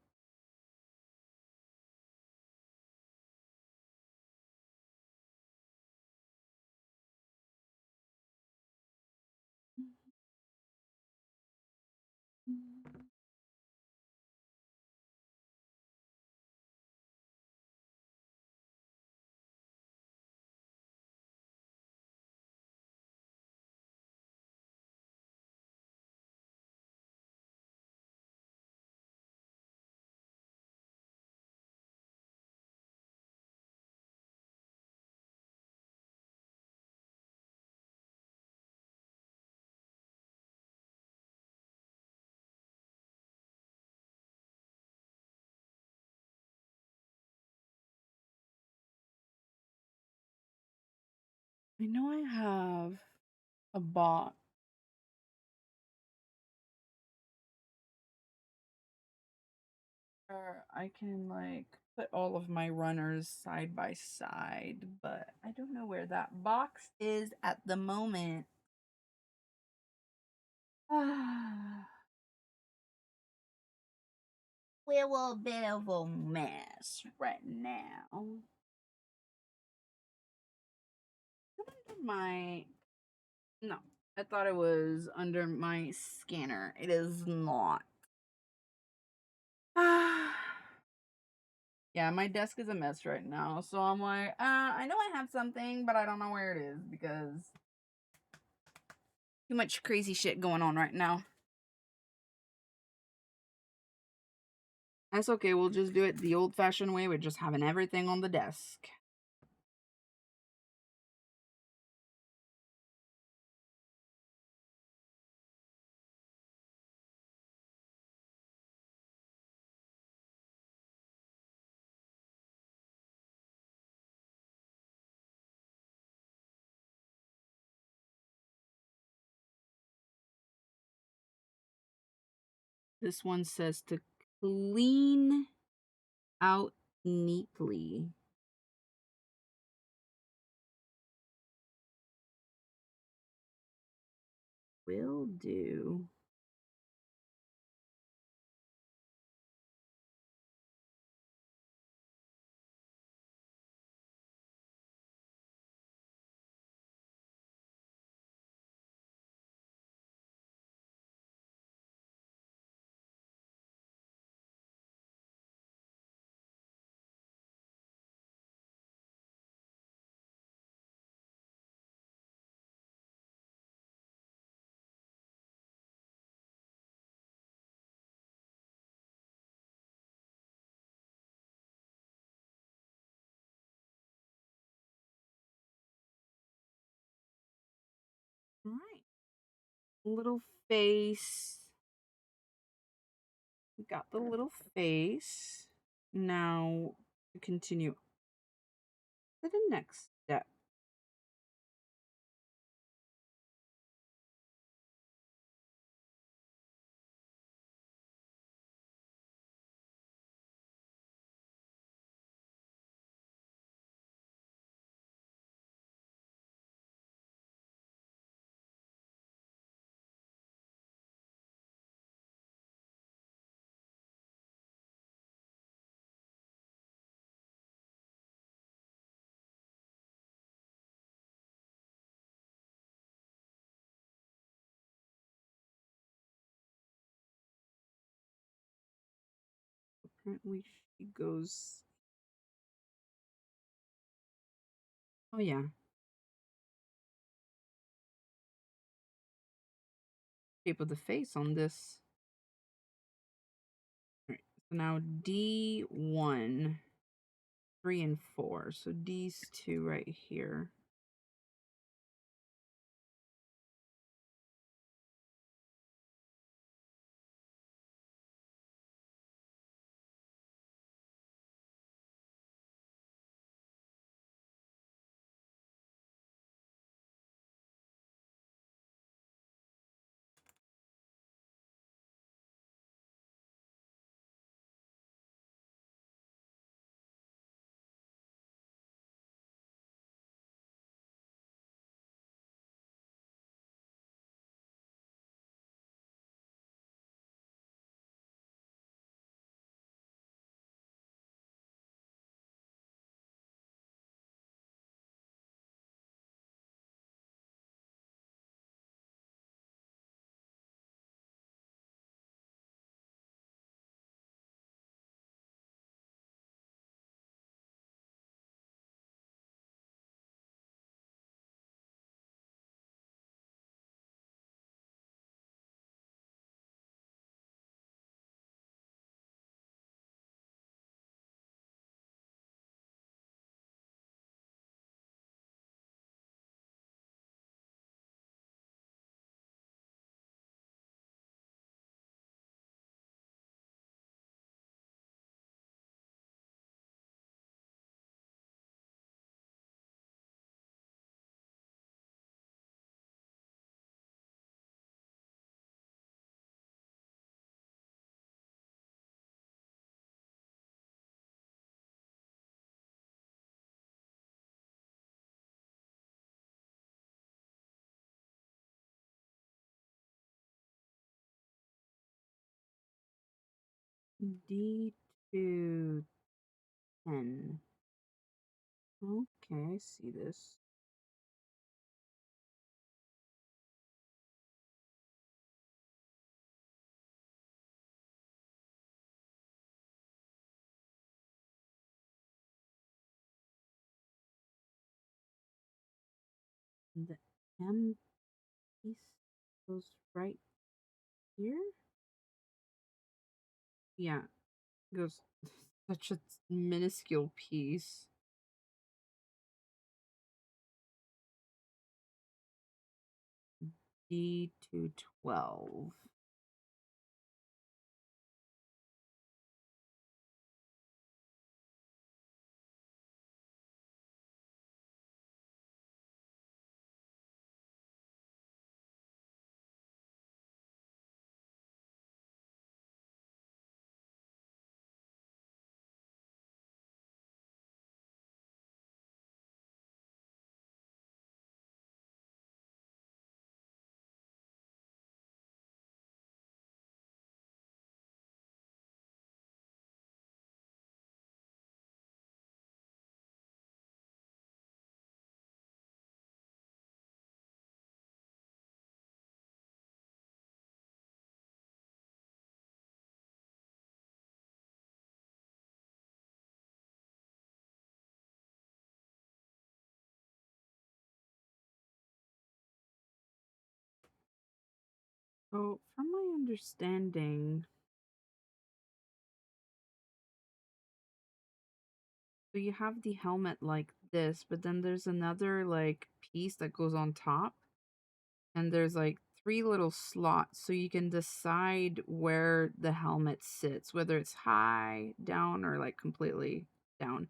I know I have a box I can like put all of my runners side by side, but I don't know where that box is at the moment. We're a bit of a mess right now. Under my no, I thought it was under my scanner. It is not. Yeah, my desk is a mess right now, so I'm like, I know I have something, but I don't know where it is because too much crazy shit going on right now. That's okay, we'll just do it the old-fashioned way with just having everything on the desk. This one says to clean out neatly. Will do. All right. Little face. We got the little face. Now to continue to the next step. Apparently she goes. Oh yeah. Shape of the face on this. All right. So now D1, 3, and 4. So these two right here. D210. Okay, I see this. The M piece goes right here? Yeah, it goes such a minuscule piece. D212. So, from my understanding, so you have the helmet like this, but then there's another like piece that goes on top, and there's like three little slots, so you can decide where the helmet sits, whether it's high, down, or like completely down.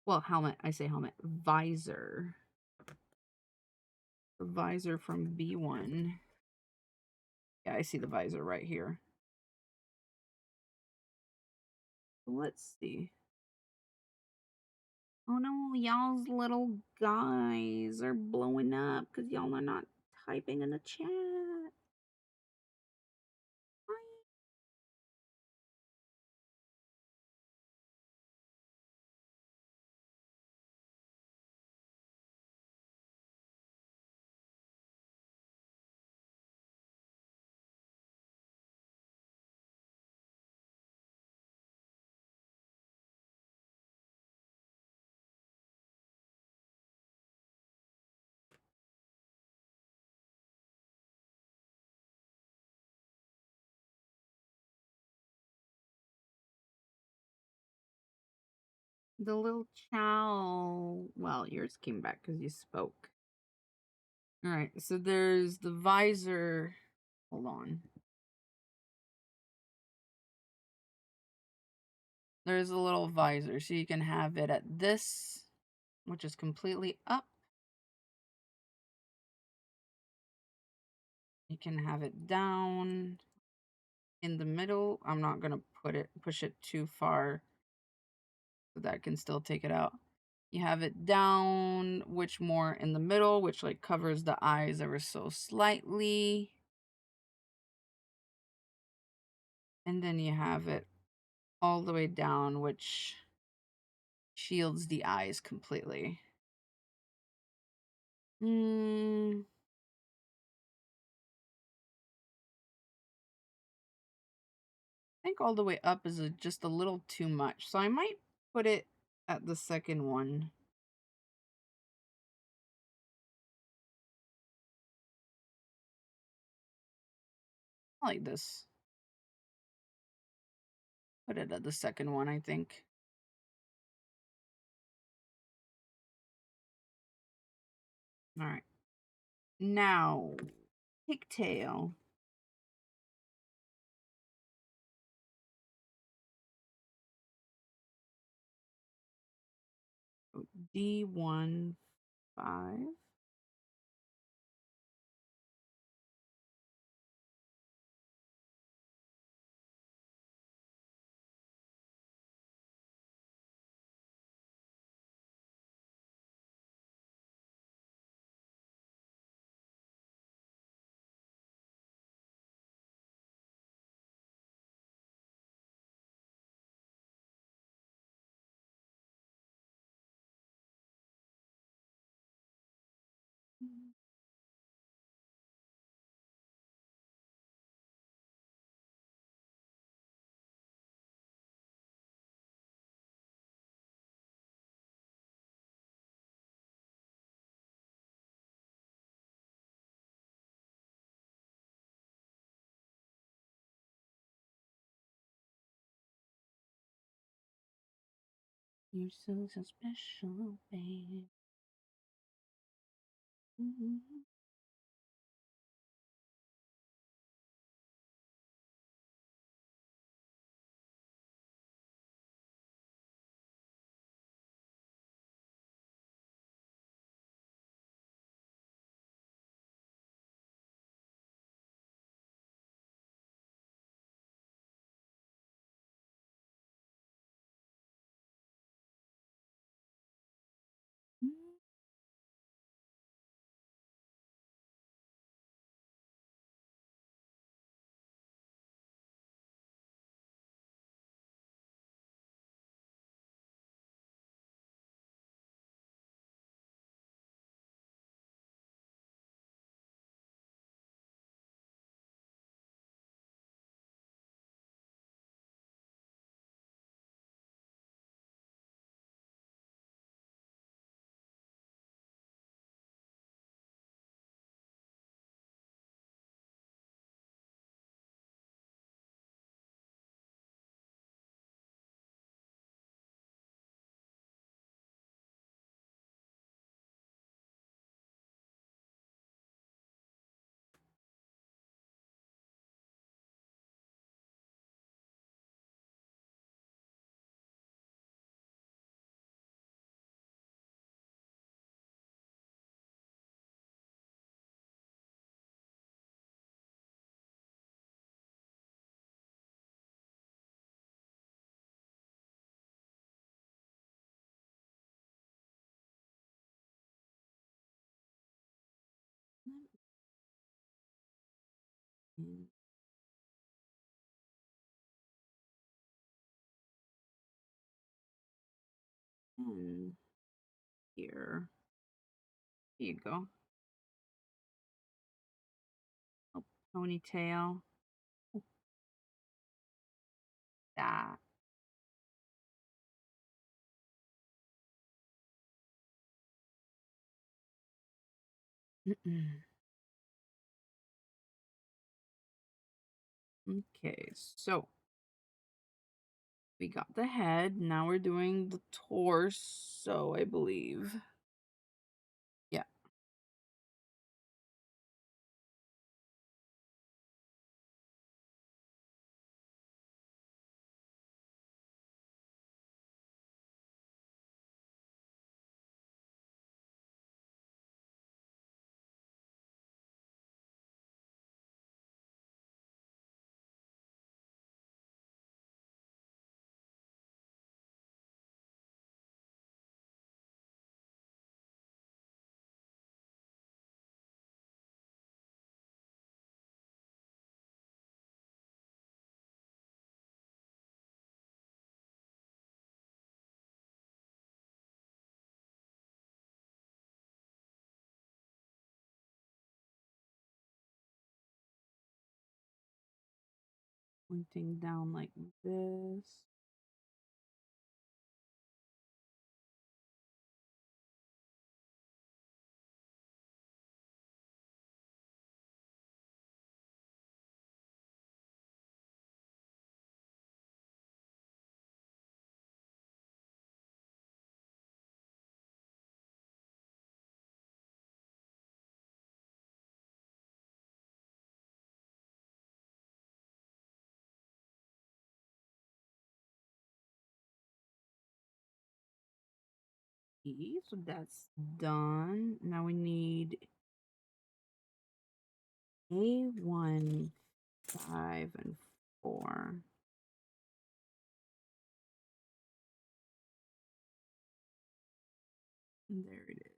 Well, helmet, I say helmet, visor. The visor from B1. Yeah, I see the visor right here. Let's see. Oh no, y'all's little guys are blowing up because y'all are not typing in the chat. The little chow. Well, yours came back because you spoke. All right, so there's the visor. Hold on. There's a little visor, so you can have it at this, which is completely up. You can have it down in the middle. I'm not gonna push it too far, so that can still take it out. You have it down, which more in the middle, which like covers the eyes ever so slightly. And then you have it all the way down, which shields the eyes completely. I think all the way up is just a little too much. So I might put it at the second one. Like this. Put it at the second one, I think. All right. Now, pigtail. D15. You're so, so special, babe. Mm-hmm. And here. Here you go. A ponytail. That. Okay, so we got the head. Now we're doing the torso, I believe. Yeah. Pointing down like this. So that's done. Now we need A1, 5, and 4. And there it is.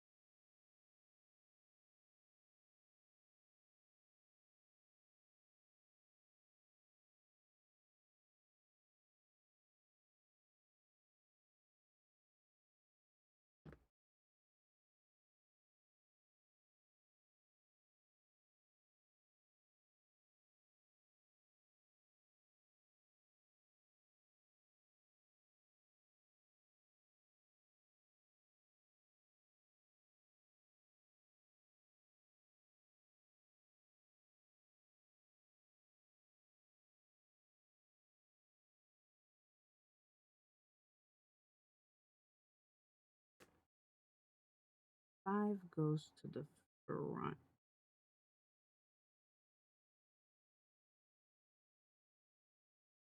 5 goes to the front.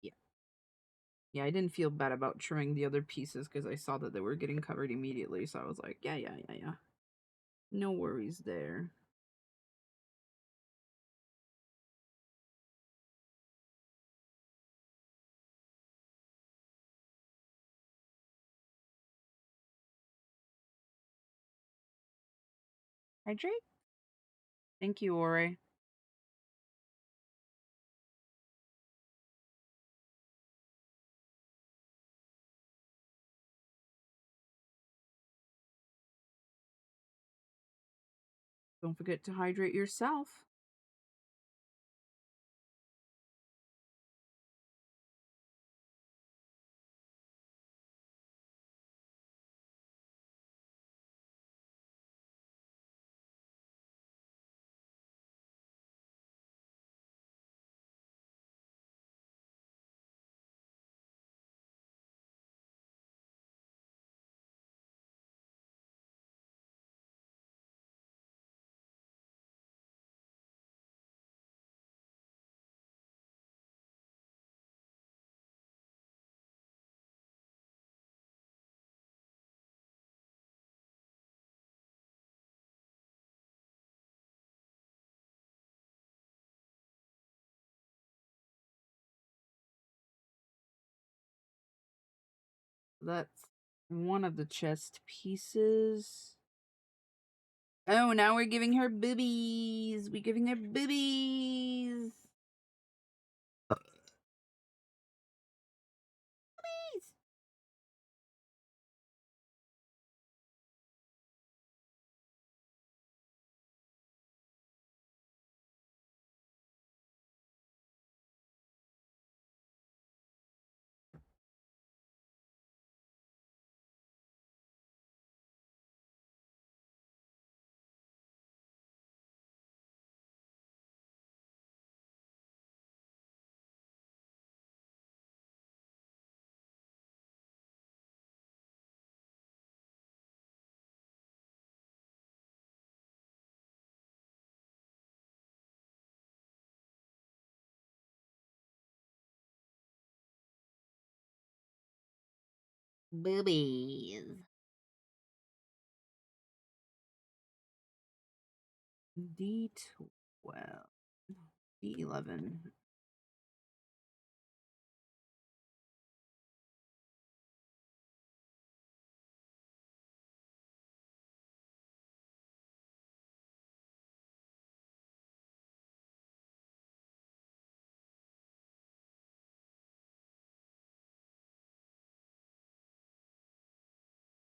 Yeah. Yeah, I didn't feel bad about trimming the other pieces because I saw that they were getting covered immediately, so I was like, yeah, yeah, yeah, yeah. No worries there. Hydrate? Thank you, Ore. Don't forget to hydrate yourself. That's one of the chest pieces. Oh, now we're giving her boobies. We're giving her boobies. Boobies. Boobies. D12. D11.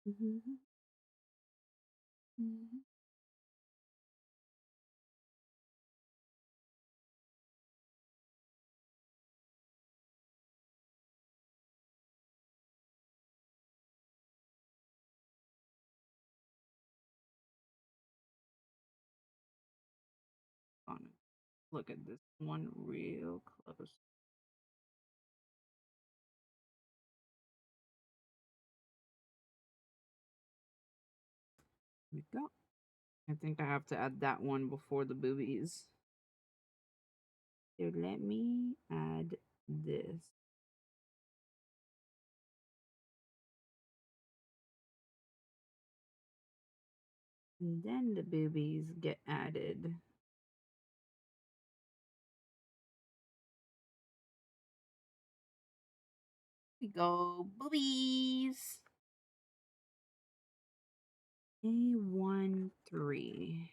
Mhm, mhm. On. Look at this one real close. Here we go. I think I have to add that one before the boobies. So let me add this. And then the boobies get added. Here we go, boobies. A13.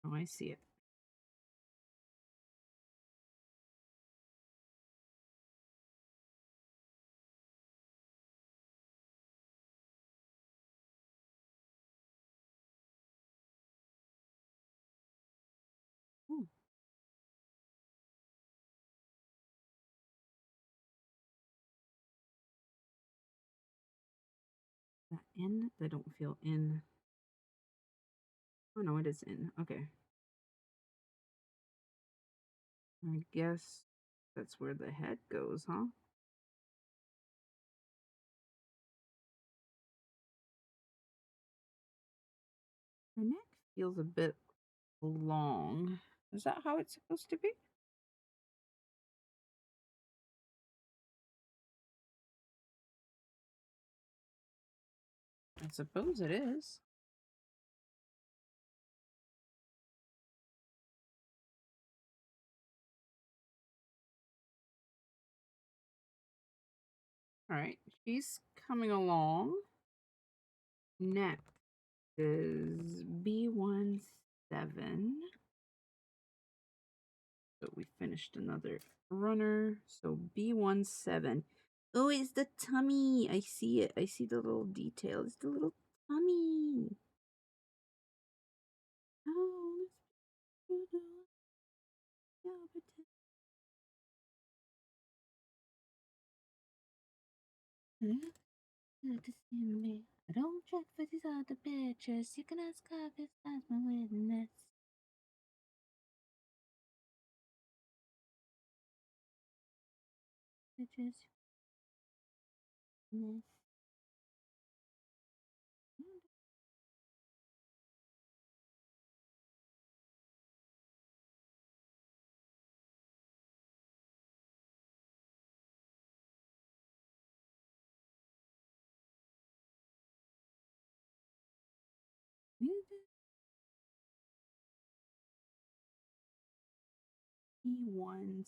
Oh, I see it. Ooh. That in? That don't feel in. Oh no, it is in. Okay. I guess that's where the head goes, huh? feels a bit long. Is that how it's supposed to be? I suppose it is. All right, she's coming along. Next is B17. So we finished another runner. So B17. Oh, it's the tummy. I see it. I see the little detail. It's the little tummy. Oh, let's do the good to see me. I don't check for these other pictures. You can ask God if that's my witness. Pictures. Yes. B16.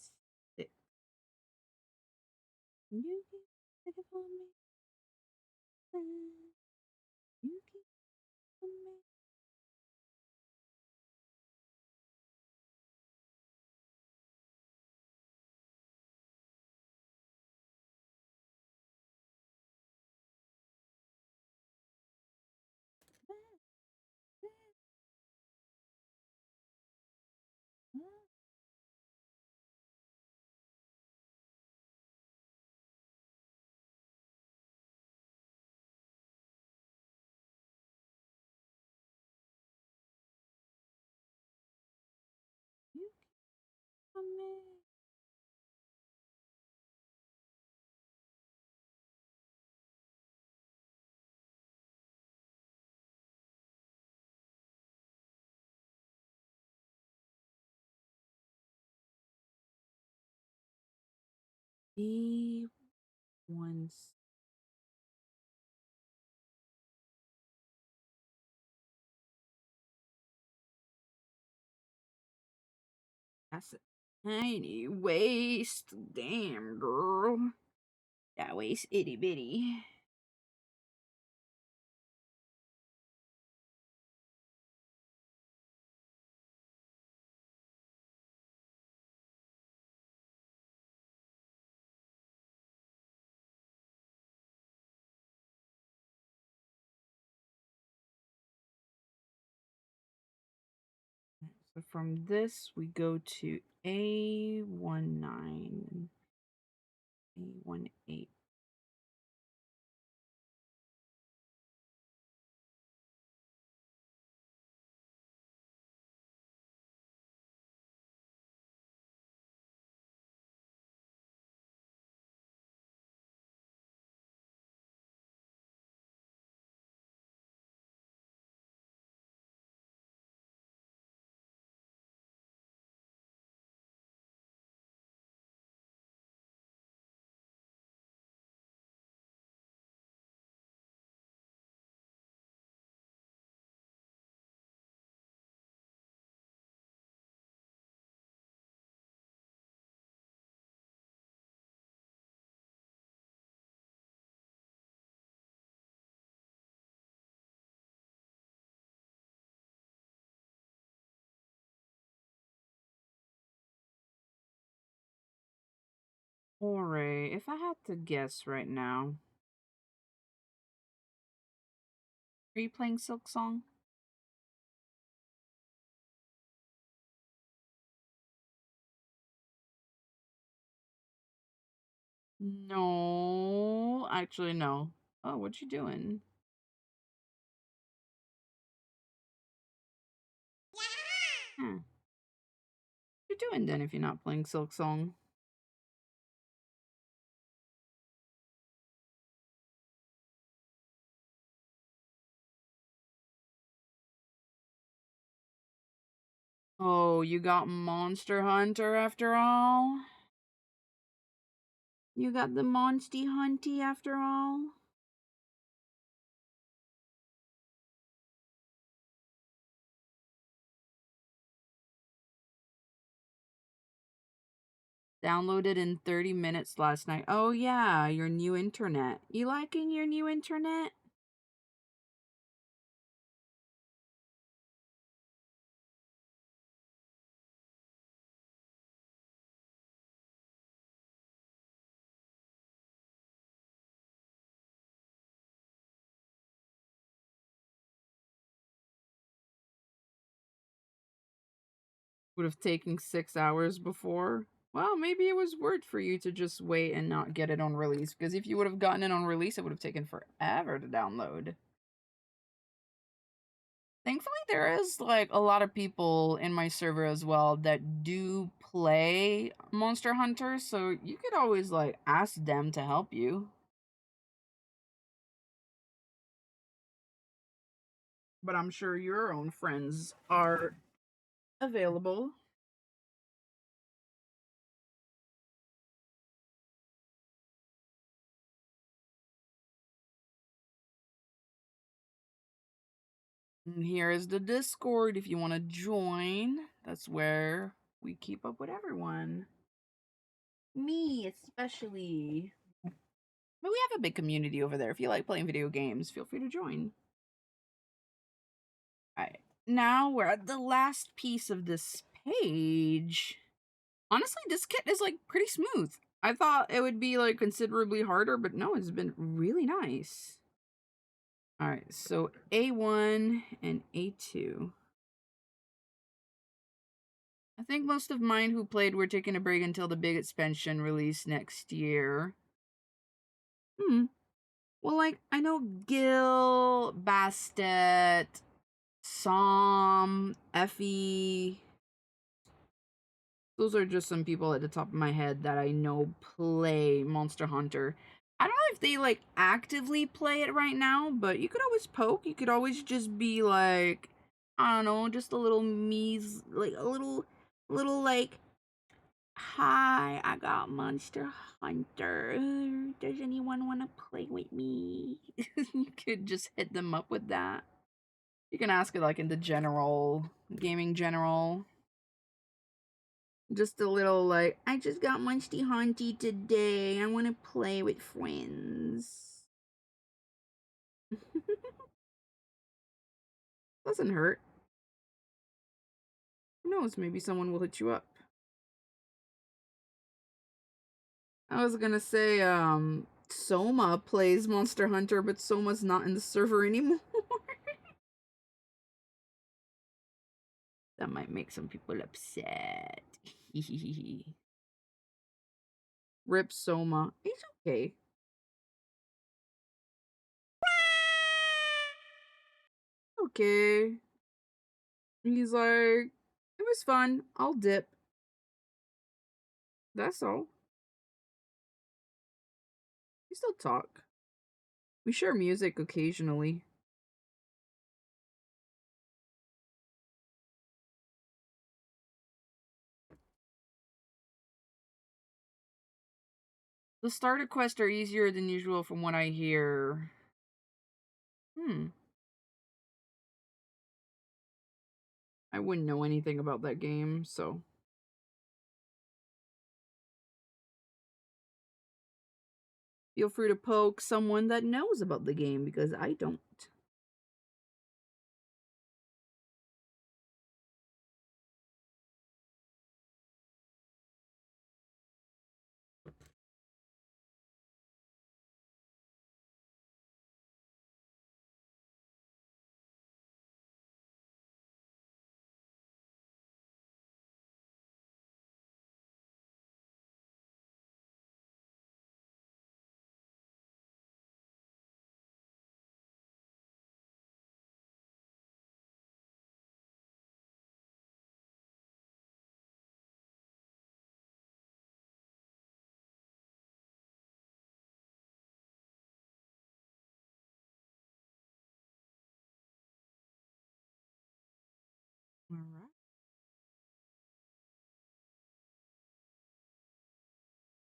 You keep looking for me. You keep for me. You keep for me. B16. That's a tiny waist. Damn, girl. That waist itty bitty. So from this, we go to A19 and A18. Alright, if I had to guess right now, are you playing Silk Song? No, actually, no. Oh, what you doing? Huh. What you doing then if you're not playing Silk Song? Oh, you got Monster Hunter after all? You got the Monsty Hunty after all? Downloaded in 30 minutes last night. Oh yeah, your new internet. You liking your new internet? Would have taken 6 hours before. Well, maybe it was worth for you to just wait and not get it on release, because if you would have gotten it on release, it would have taken forever to download. Thankfully, there is like a lot of people in my server as well that do play Monster Hunter, so you could always like ask them to help you. But I'm sure your own friends are available. And here is the Discord if you want to join. That's where we keep up with everyone. Me, especially. But we have a big community over there. If you like playing video games, feel free to join. Alright. Now we're at the last piece of this page. Honestly, this kit is like pretty smooth. I thought it would be like considerably harder, but no, it's been really nice. Alright, so A1 and A2. I think most of mine who played were taking a break until the big expansion release next year. Well, like, I know Gil, Bastet, Som, Effie. Those are just some people at the top of my head that I know play Monster Hunter. I don't know if they, like, actively play it right now, but you could always poke. You could always just be like, I don't know, just a little like, a little, like, hi, I got Monster Hunter. Does anyone want to play with me? You could just hit them up with that. You can ask it like in the general, gaming general. Just a little like, I just got Munchy Hunty today. I want to play with friends. Doesn't hurt. Who knows? Maybe someone will hit you up. I was gonna say, Soma plays Monster Hunter, but Soma's not in the server anymore. That might make some people upset. Rip Soma. He's okay. Okay. He's like, it was fun. I'll dip. That's all. We still talk. We share music occasionally. The starter quests are easier than usual from what I hear. I wouldn't know anything about that game, so. Feel free to poke someone that knows about the game, because I don't.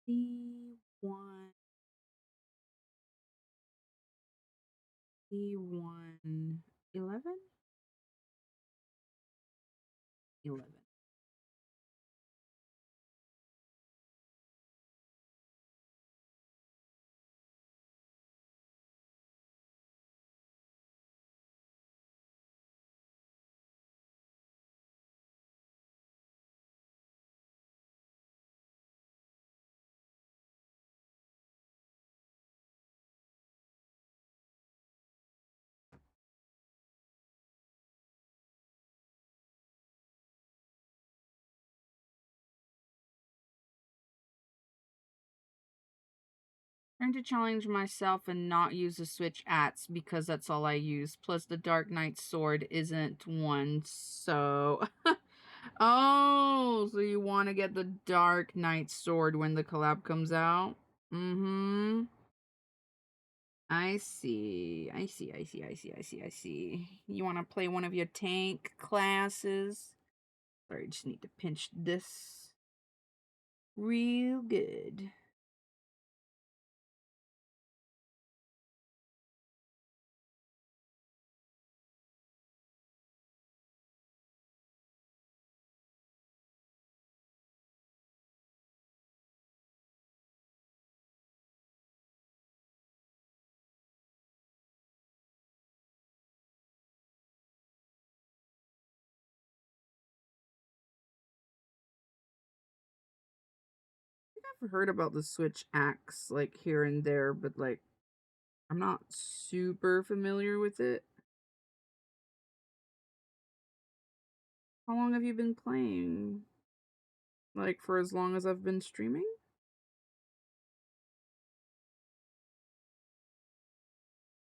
C1, C1, 11? 11. Trying to challenge myself and not use the switch ats because that's all I use. Plus the Dark Knight sword isn't one, so oh, so you want to get the Dark Knight sword when the collab comes out? Mm-hmm. I see. I see. I see. I see. I see. I see. You want to play one of your tank classes? Sorry, just need to pinch this real good. I've heard about the Switch axe like here and there, but like I'm not super familiar with it. How long have you been playing? Like for as long as I've been streaming?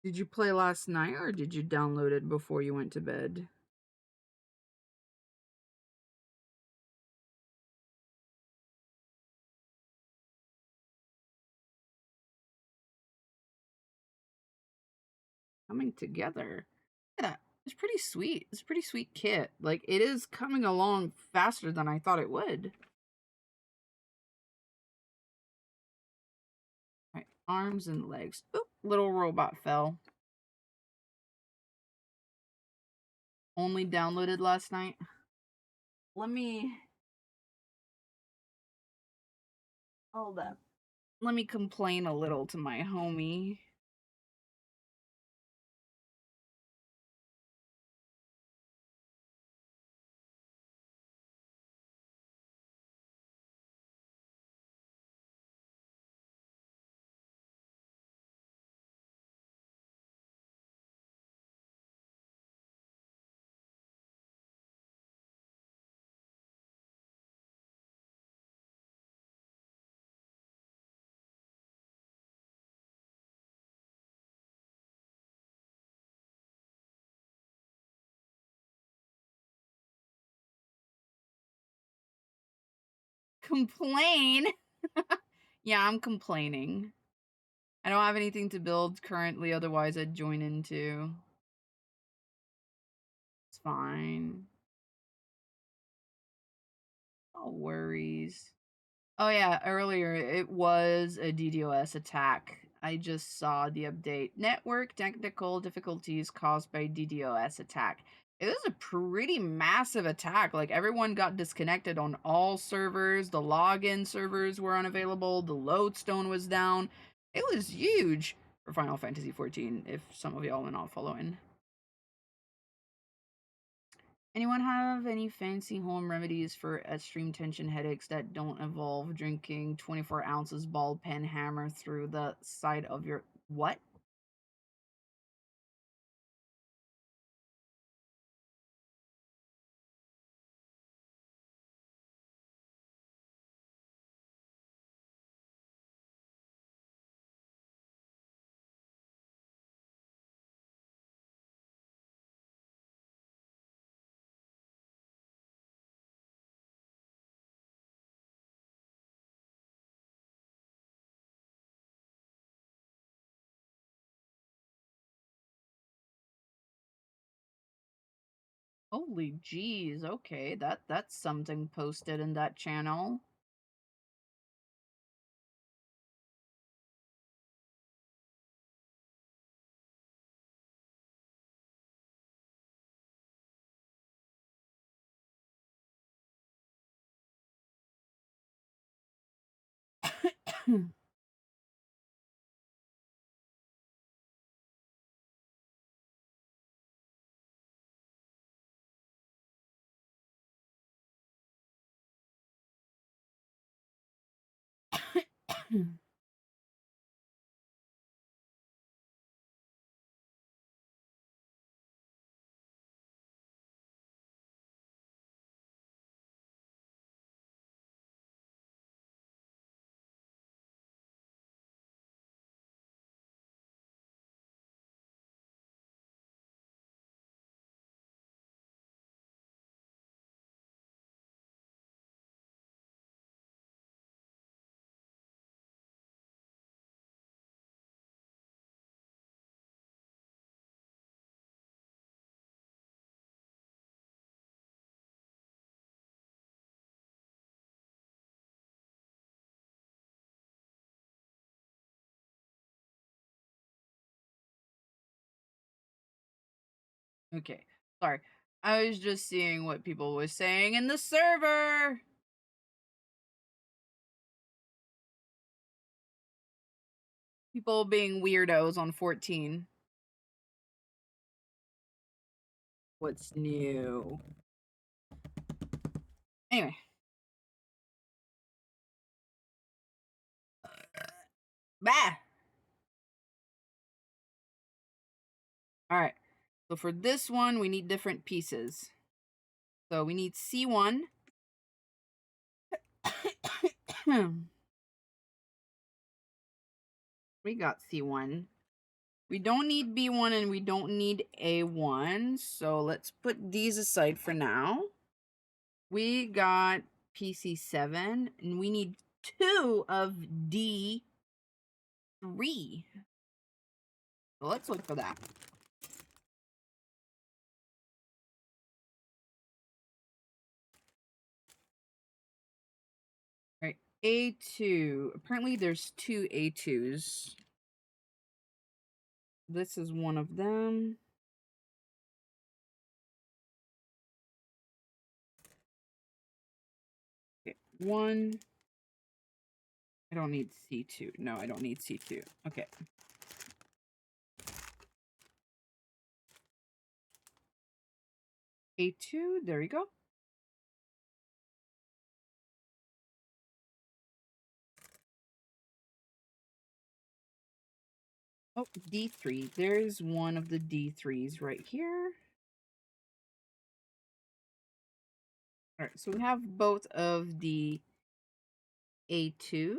Did you play last night or did you download it before you went to bed? Coming together. Look at that. It's pretty sweet. It's a pretty sweet kit. Like it is coming along faster than I thought it would. Right, arms and legs. Oop, little robot fell. Only downloaded last night. Let me hold up. Let me complain a little to my homie. Complain? Yeah, I'm complaining. I don't have anything to build currently, otherwise I'd join into. It's fine. No worries. Oh yeah, earlier it was a DDoS attack. I just saw the update. Network technical difficulties caused by DDoS attack. It was a pretty massive attack. Like everyone got disconnected on all servers. The login servers were unavailable. The lodestone was down. It was huge for Final Fantasy 14. If some of y'all are not following. Anyone have any fancy home remedies for extreme tension headaches that don't involve drinking 24 ounces ball pen hammer through the side of your what? Holy jeez, okay, that's something posted in that channel. Okay, sorry. I was just seeing what people were saying in the server. People being weirdos on 14. What's new? Anyway. Bah! Alright. So for this one, we need different pieces. So we need C1. We got C1. We don't need B1 and we don't need A1. So let's put these aside for now. We got PC7 and we need 2 of D3. So let's look for that. All right, A2. Apparently there's 2 A2s. This is one of them. Okay, 1. I don't need C2. No, I don't need C2. Okay. A2, there we go. Oh, D3. There's one of the D3s right here. All right, so we have both of the A2s.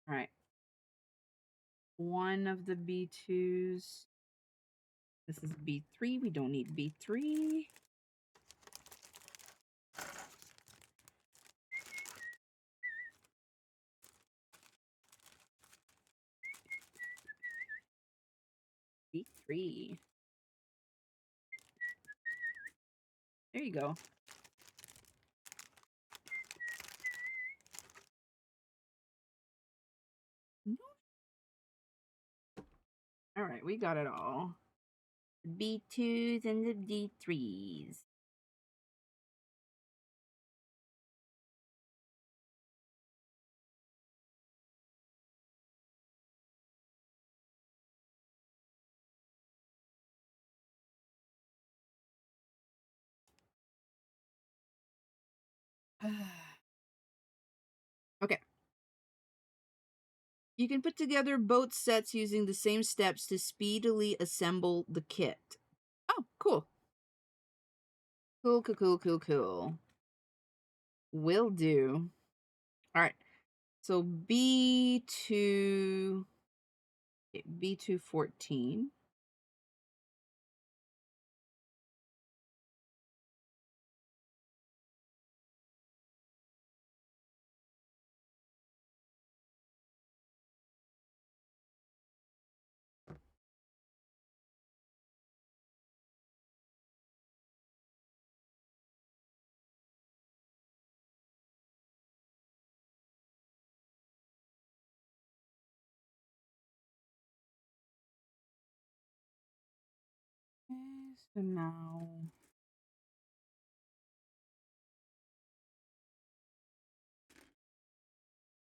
All right. One of the B2s. This is B3. We don't need B3. B3. There you go. All right, we got it all. B2s and the D3s. Okay. You can put together both sets using the same steps to speedily assemble the kit. Oh, cool. Cool. Will do. All right. So B2, B2 14. So now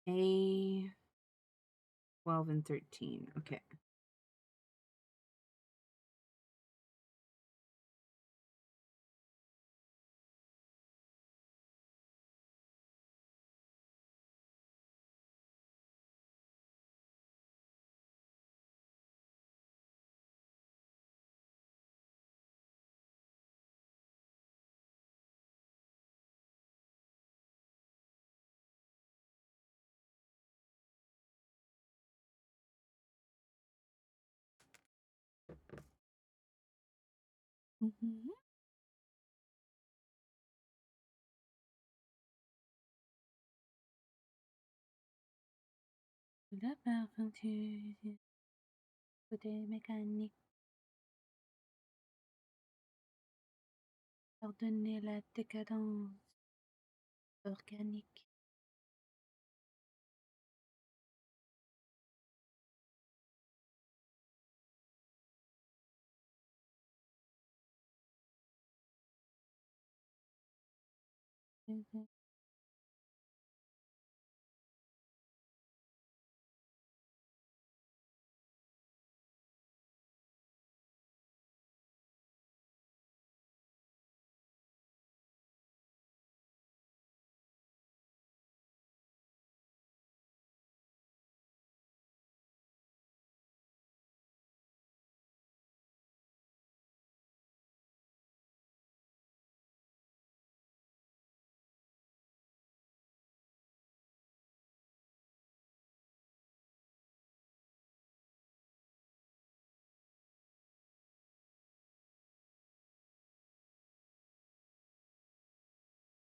A 12 and 13. Okay. Mhm. La parventure côté mécanique, pardonner la décadence organique. Mhm.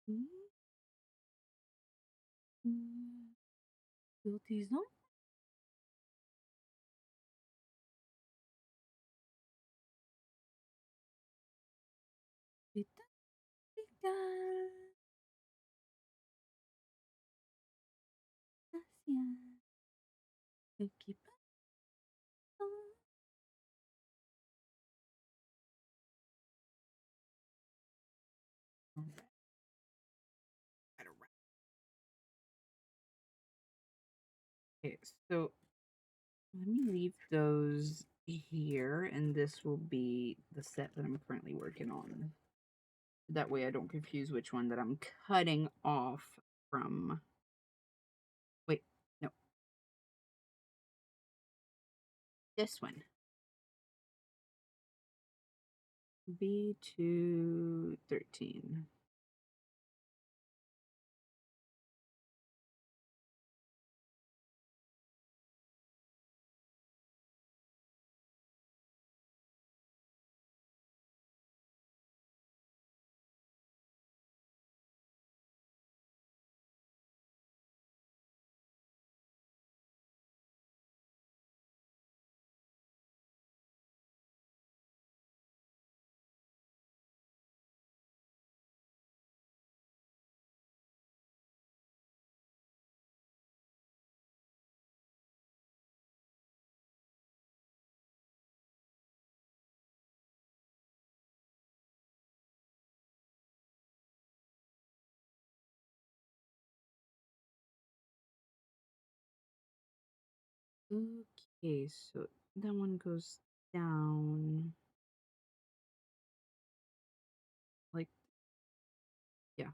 Mhm. Courtisan? État légal. Ancien. Équipement. Okay, so let me leave those here, and this will be the set that I'm currently working on. That way I don't confuse which one that I'm cutting off from. Wait, no, this one. B213. Okay, so that one goes down like, yeah.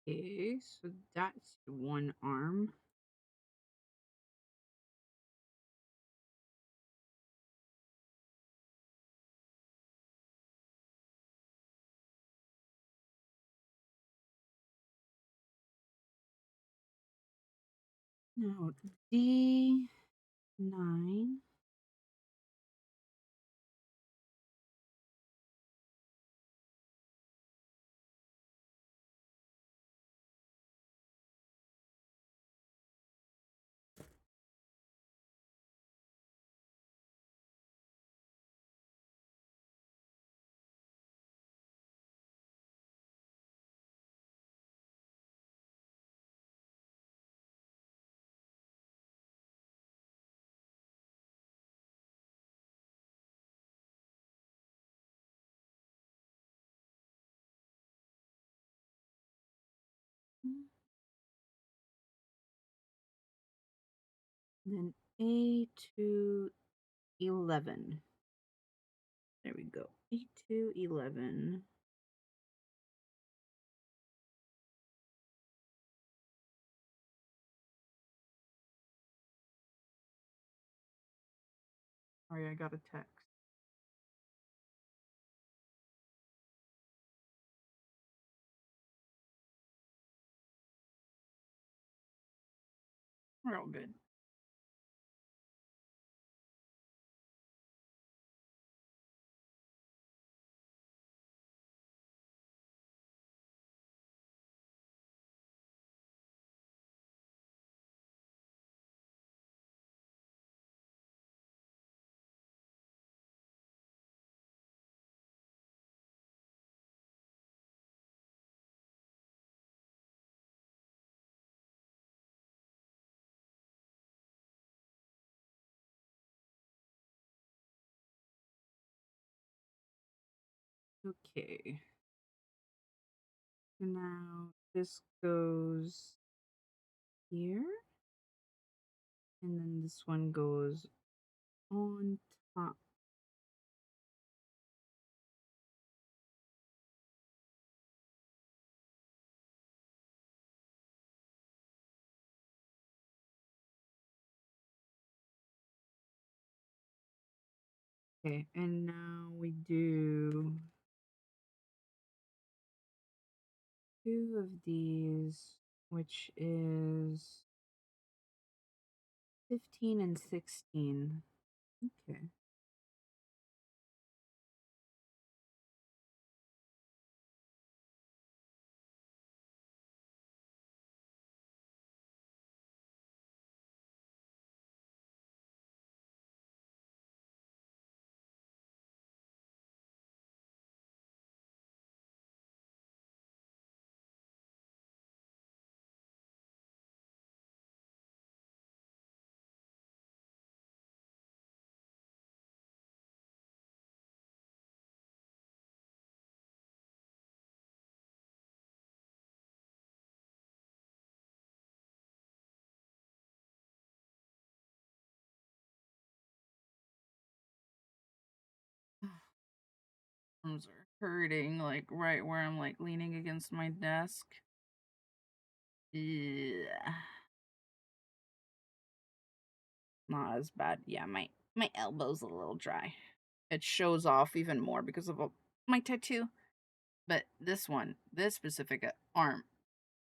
Okay, so that's one arm. Now D9. Then A to 11. There we go. A to 11. Sorry, I got a text. We're all good. Okay. So now this goes here. And then this one goes on top. Okay, and now we do two of these, which is 15 and 16. Okay. Arms are hurting, like right where I'm like leaning against my desk. Yeah. Not as bad. Yeah, my elbow's a little dry. It shows off even more because of my tattoo. But this one, this specific arm,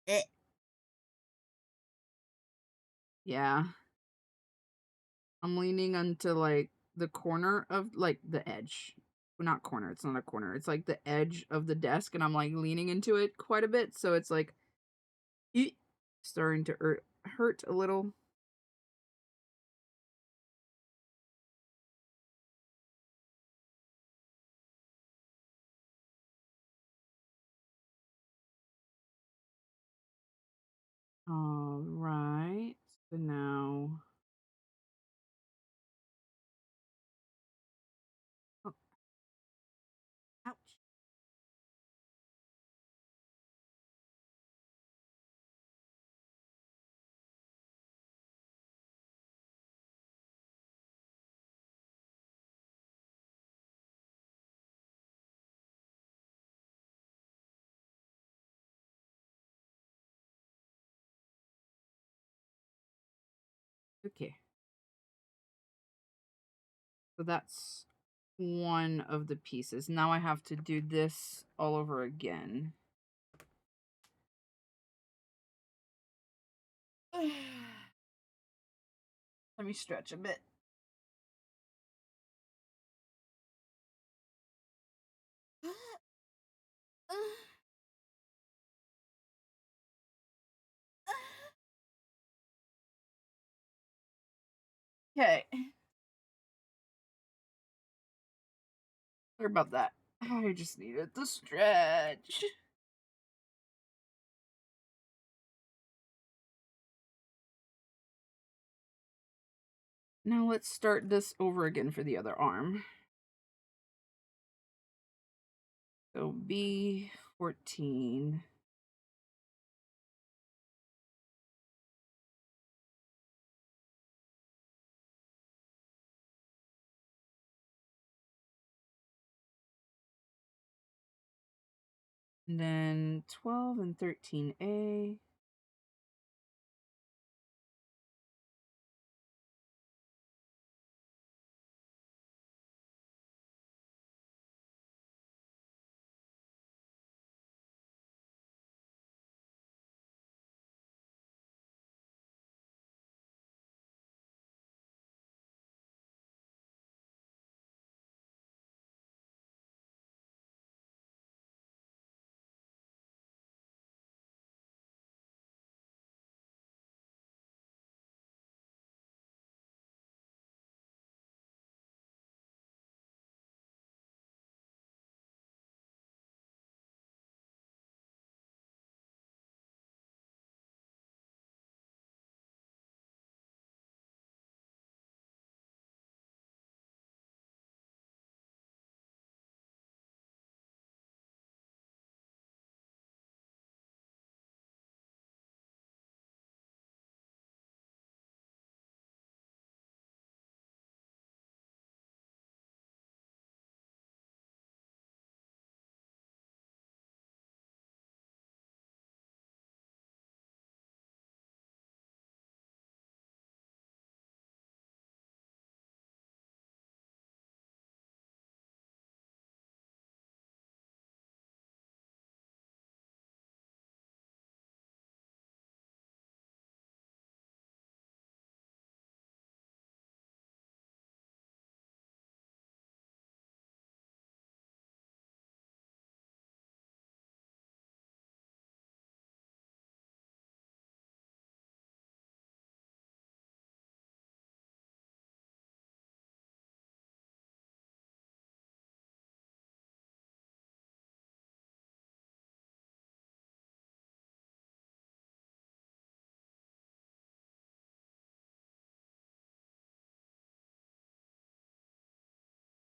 eh. Yeah. I'm leaning onto like the corner of like the edge. Well, not corner, it's not a corner. It's like the edge of the desk and I'm like leaning into it quite a bit, so it's like starting to hurt a little. All right. So now oh, ouch. Okay. So that's one of the pieces. Now I have to do this all over again. Let me stretch a bit. Okay. Sorry about that. I just needed to stretch. Now let's start this over again for the other arm. So B14. And then 12 and 13A.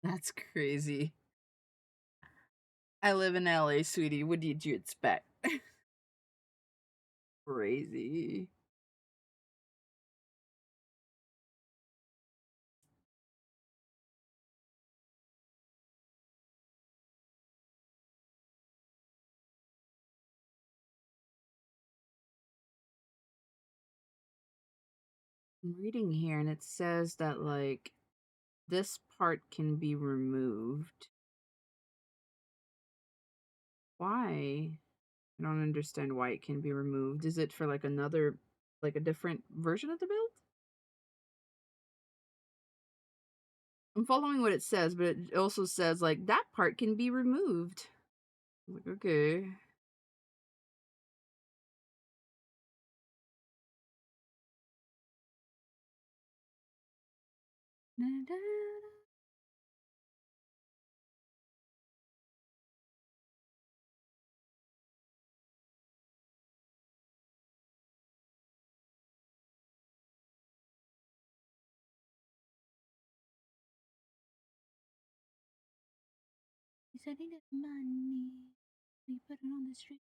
That's crazy. I live in LA, sweetie. What did you expect? Crazy. I'm reading here and it says that, like, this part can be removed. Why? I don't understand why it can be removed. Is it for, like, another, like, a different version of the build? I'm following what it says, but it also says, like, that part can be removed. I'm like, okay. He said he got money. We put it on the street.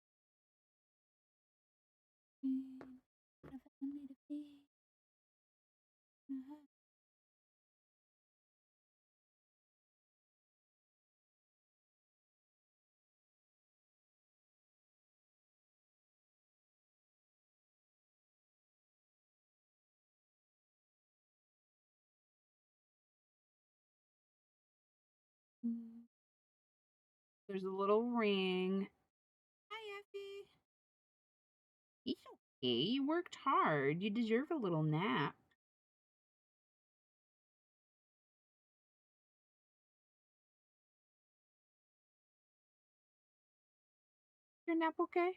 There's a little ring. Hi, Effie. It's okay. You worked hard. You deserve a little nap. Your nap okay?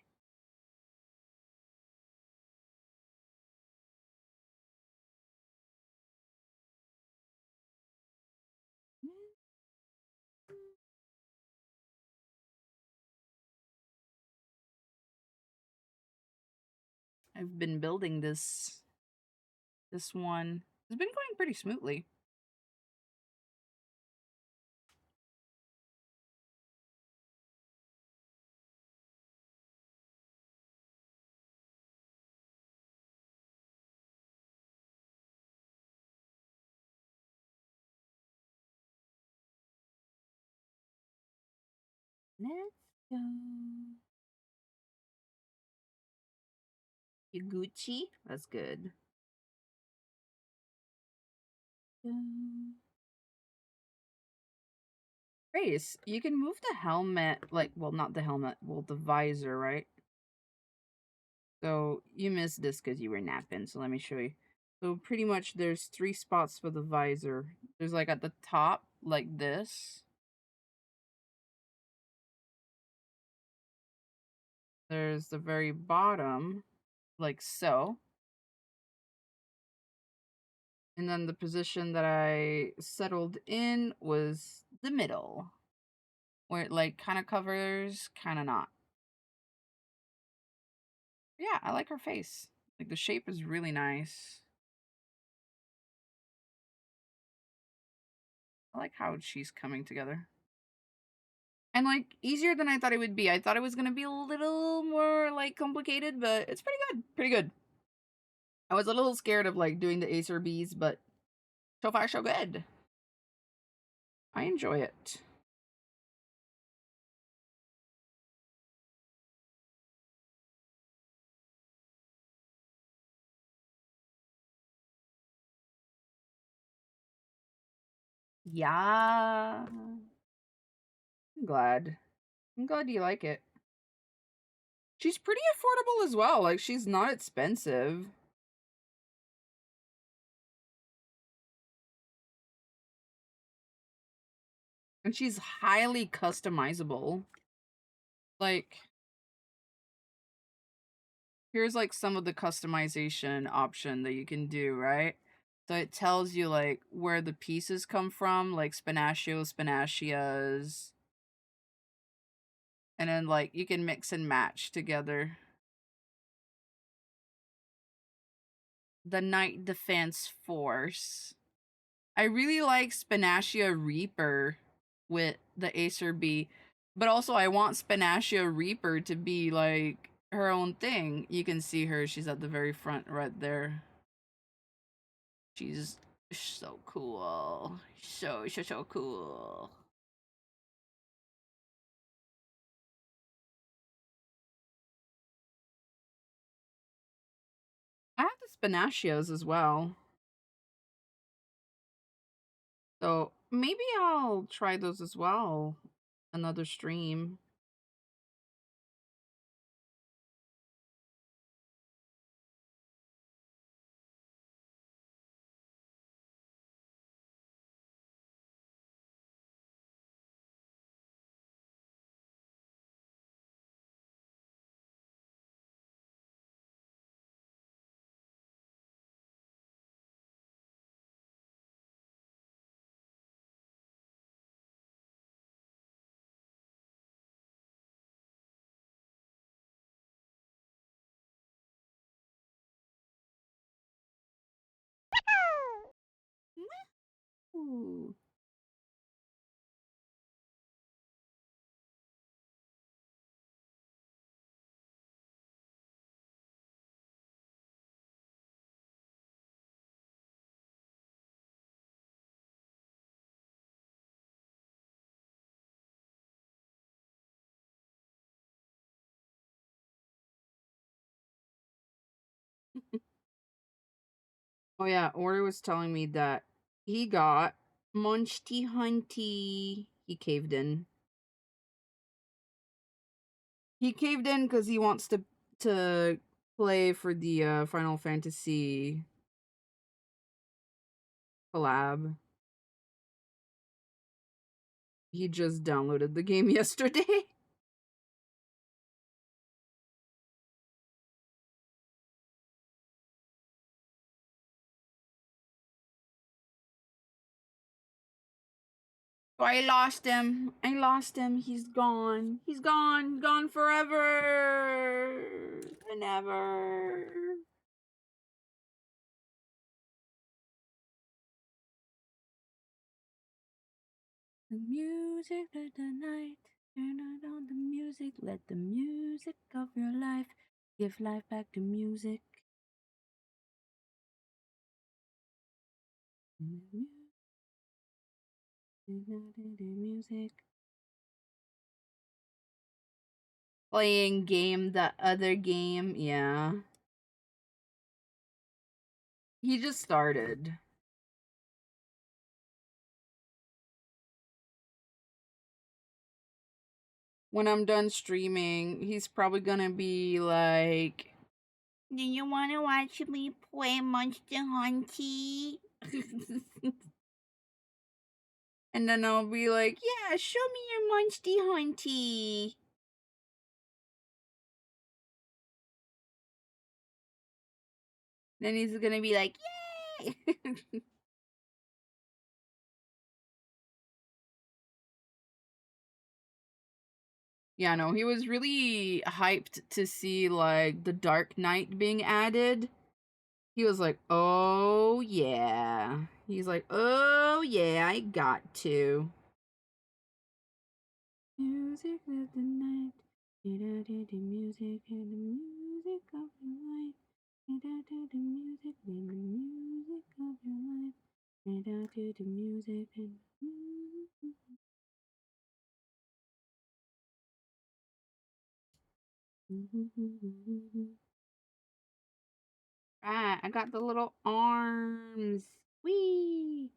I've been building this one. It's been going pretty smoothly. Let's You Gucci? That's good. Grace, you can move the helmet, like, well, not the helmet, well, the visor, right? So you missed this because you were napping, so let me show you. So pretty much there's 3 spots for the visor. There's like at the top, like this. There's the very bottom, like so. And then the position that I settled in was the middle, where it like kind of covers, kind of not. Yeah, I like her face. Like the shape is really nice. I like how she's coming together. And like easier than I thought it would be. I thought it was gonna be a little more like complicated, but it's pretty good. Pretty good. I was a little scared of like doing the Acer bees, but so far so good. I enjoy it. Yeah. I'm glad. I'm glad you like it. She's pretty affordable as well. Like she's not expensive. And she's highly customizable. Like here's like some of the customization option that you can do, right? So it tells you like where the pieces come from, like spinachio, spinacias. And then like you can mix and match together. The Night Defense Force. I really like Spinacia Reaper with the Acer Bee, but also I want Spinacia Reaper to be like her own thing. You can see her, she's at the very front right there. She's so cool. So cool. I have the Spinacios as well. So maybe I'll try those as well. Another stream. Ooh. Oh yeah, Ori was telling me that he got Munchty Hunty. He caved in. He caved in because he wants to play for the Final Fantasy collab. He just downloaded the game yesterday. So I lost him. I lost him. He's gone. He's gone. Gone forever and ever. The music of the night. Turn on the music. Let the music of your life give life back to music. Music. Playing game, the other game, yeah. He just started. When I'm done streaming, he's probably gonna be like, "Do you want to watch me play Monster Hunter?" And then I'll be like, "Yeah, show me your Monster Hunter." Then he's gonna be like, "Yay!" Yeah, no, he was really hyped to see like the Dark Knight being added. He was like, "Oh yeah." He's like, "Oh yeah, I got to." Music of the night. The music and the music of your life. The music and the music of your life. The music and Right, I got the little arms. Whee!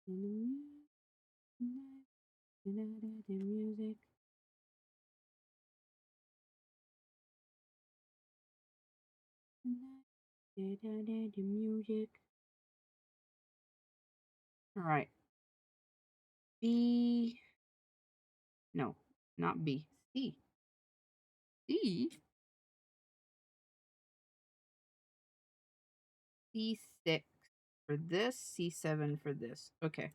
The music. The music. All right. B. No, not B. C. C. C6 for this. C7 for this. Okay.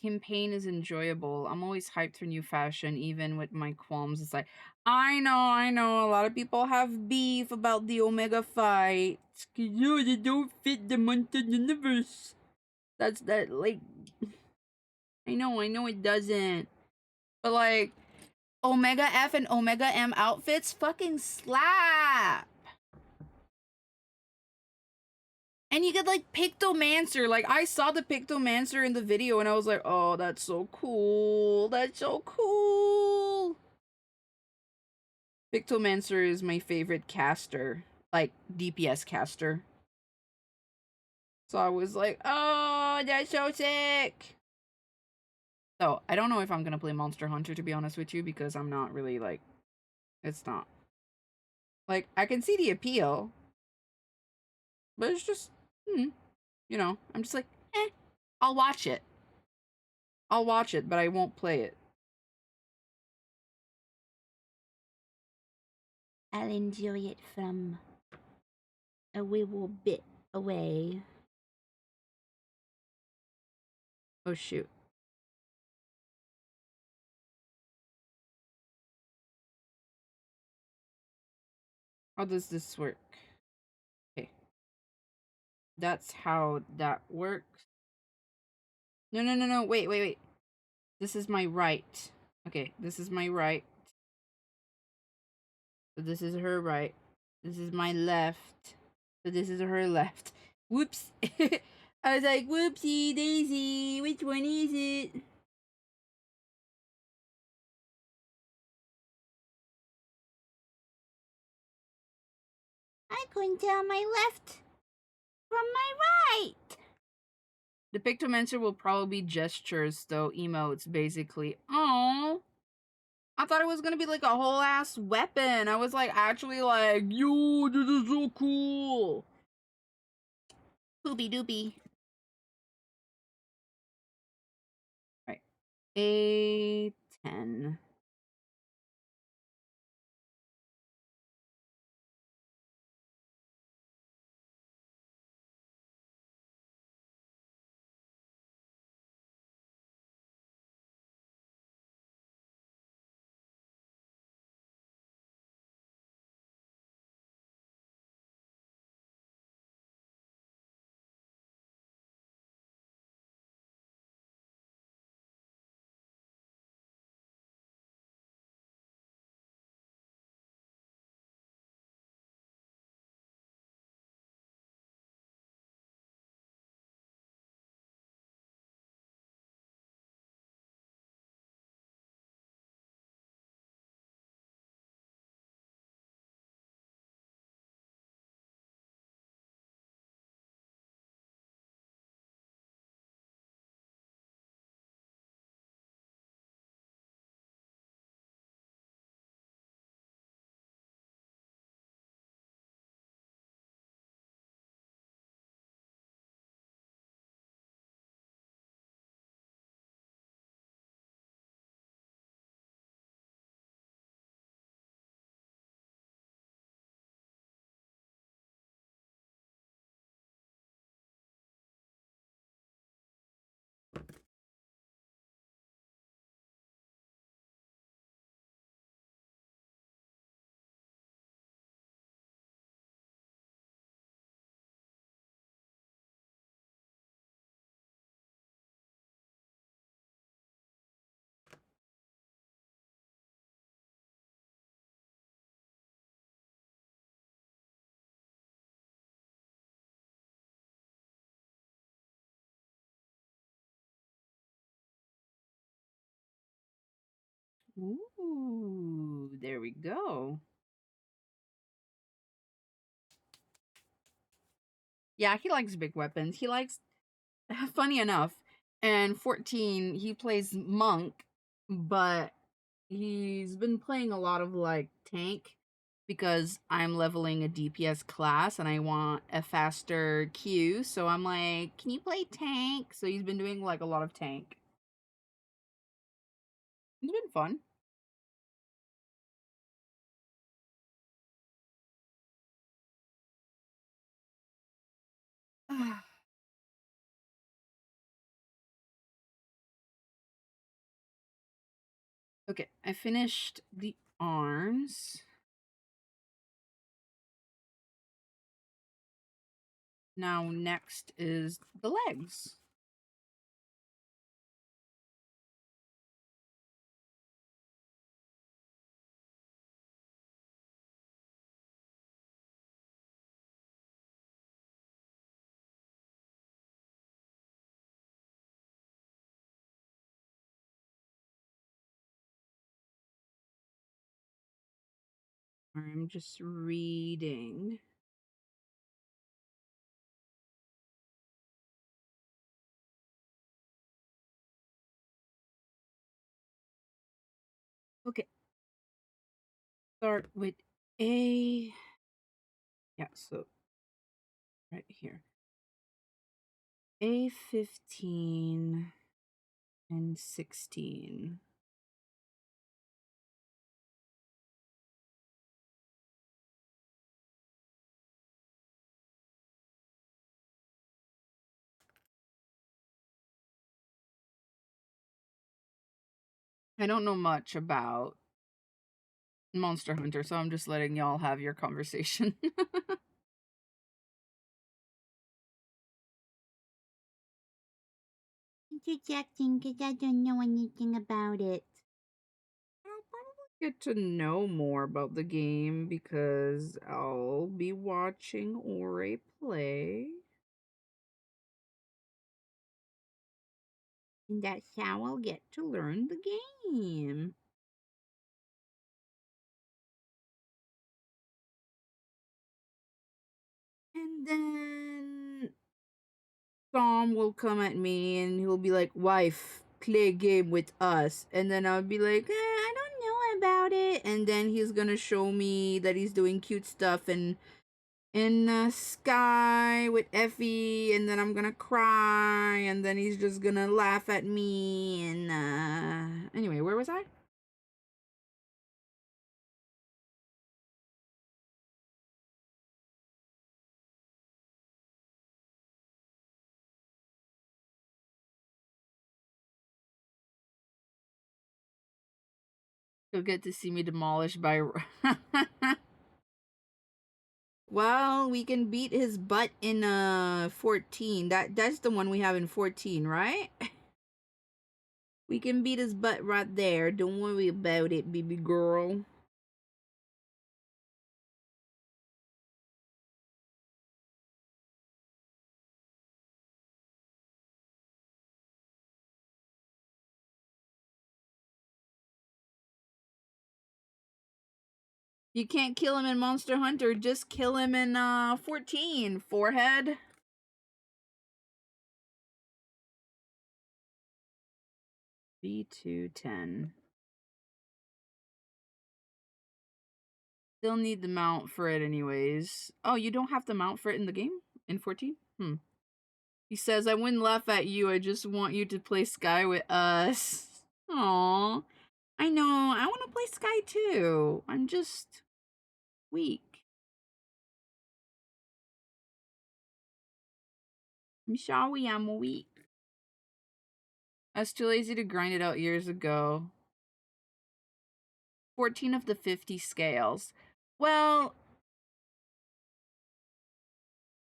Campaign is enjoyable. I'm always hyped for new fashion, even with my qualms. It's like, I know. A lot of people have beef about the Omega fight. You, they don't fit the Monster universe. That's that, like, I know it doesn't. But, like, Omega F and Omega M outfits fucking slap. And you get like Pictomancer. Like I saw the Pictomancer in the video and I was like, oh, that's so cool. That's so cool. Pictomancer is my favorite caster. Like DPS caster. So I was like, oh, that's so sick. So I don't know if I'm gonna play Monster Hunter to be honest with you, because I'm not really like, it's not. Like I can see the appeal. But it's just, you know, I'm just like, I'll watch it. I'll watch it, but I won't play it. I'll enjoy it from a little bit away. Oh shoot. How does this work? Okay. That's how that works. No. Wait. This is my right. Okay, this is my right. So this is her right. This is my left. So this is her left. Whoops. I was like, whoopsie daisy. Which one is it? I couldn't tell my left from my right. The Pictomancer will probably be gestures, though emotes, basically. Oh, I thought it was gonna be like a whole ass weapon. I was like, actually, like, yo, this is so cool. Poopy doopy. Right. A10. Ooh, there we go. Yeah, he likes big weapons. He likes, funny enough, and 14, he plays monk, but he's been playing a lot of like tank because I'm leveling a DPS class and I want a faster Q. So I'm like, can you play tank? So he's been doing like a lot of tank. It's been fun. Okay, I finished the arms. Now next is the legs. I'm just reading. Okay. Start with A. Yeah, so right here. A15 and 16. I don't know much about Monster Hunter, so I'm just letting y'all have your conversation. Interjecting because I don't know anything about it. I'll probably get to know more about the game because I'll be watching Ore play. And that's how I'll get to learn the game. And then Tom will come at me and he'll be like, "Wife, play a game with us." And then I'll be like, I don't know about it. And then he's gonna show me that he's doing cute stuff in Sky with Effie, and then I'm gonna cry, and then he's just gonna laugh at me. And anyway, where was I? You'll get to see me demolished by. Well, we can beat his butt in 14. That's the one we have in 14, right? We can beat his butt right there. Don't worry about it, baby girl. You can't kill him in Monster Hunter, just kill him in 14. Forehead. B210. Still need the mount for it anyways. Oh, you don't have the mount for it in the game? In 14? He says, I wouldn't laugh at you, I just want you to play Sky with us. Aww. I know, I want to play Sky too. I'm just weak. I'm sorry, I'm weak. I was too lazy to grind it out years ago. 14 of the 50 scales. Well,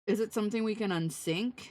is it something we can unsync?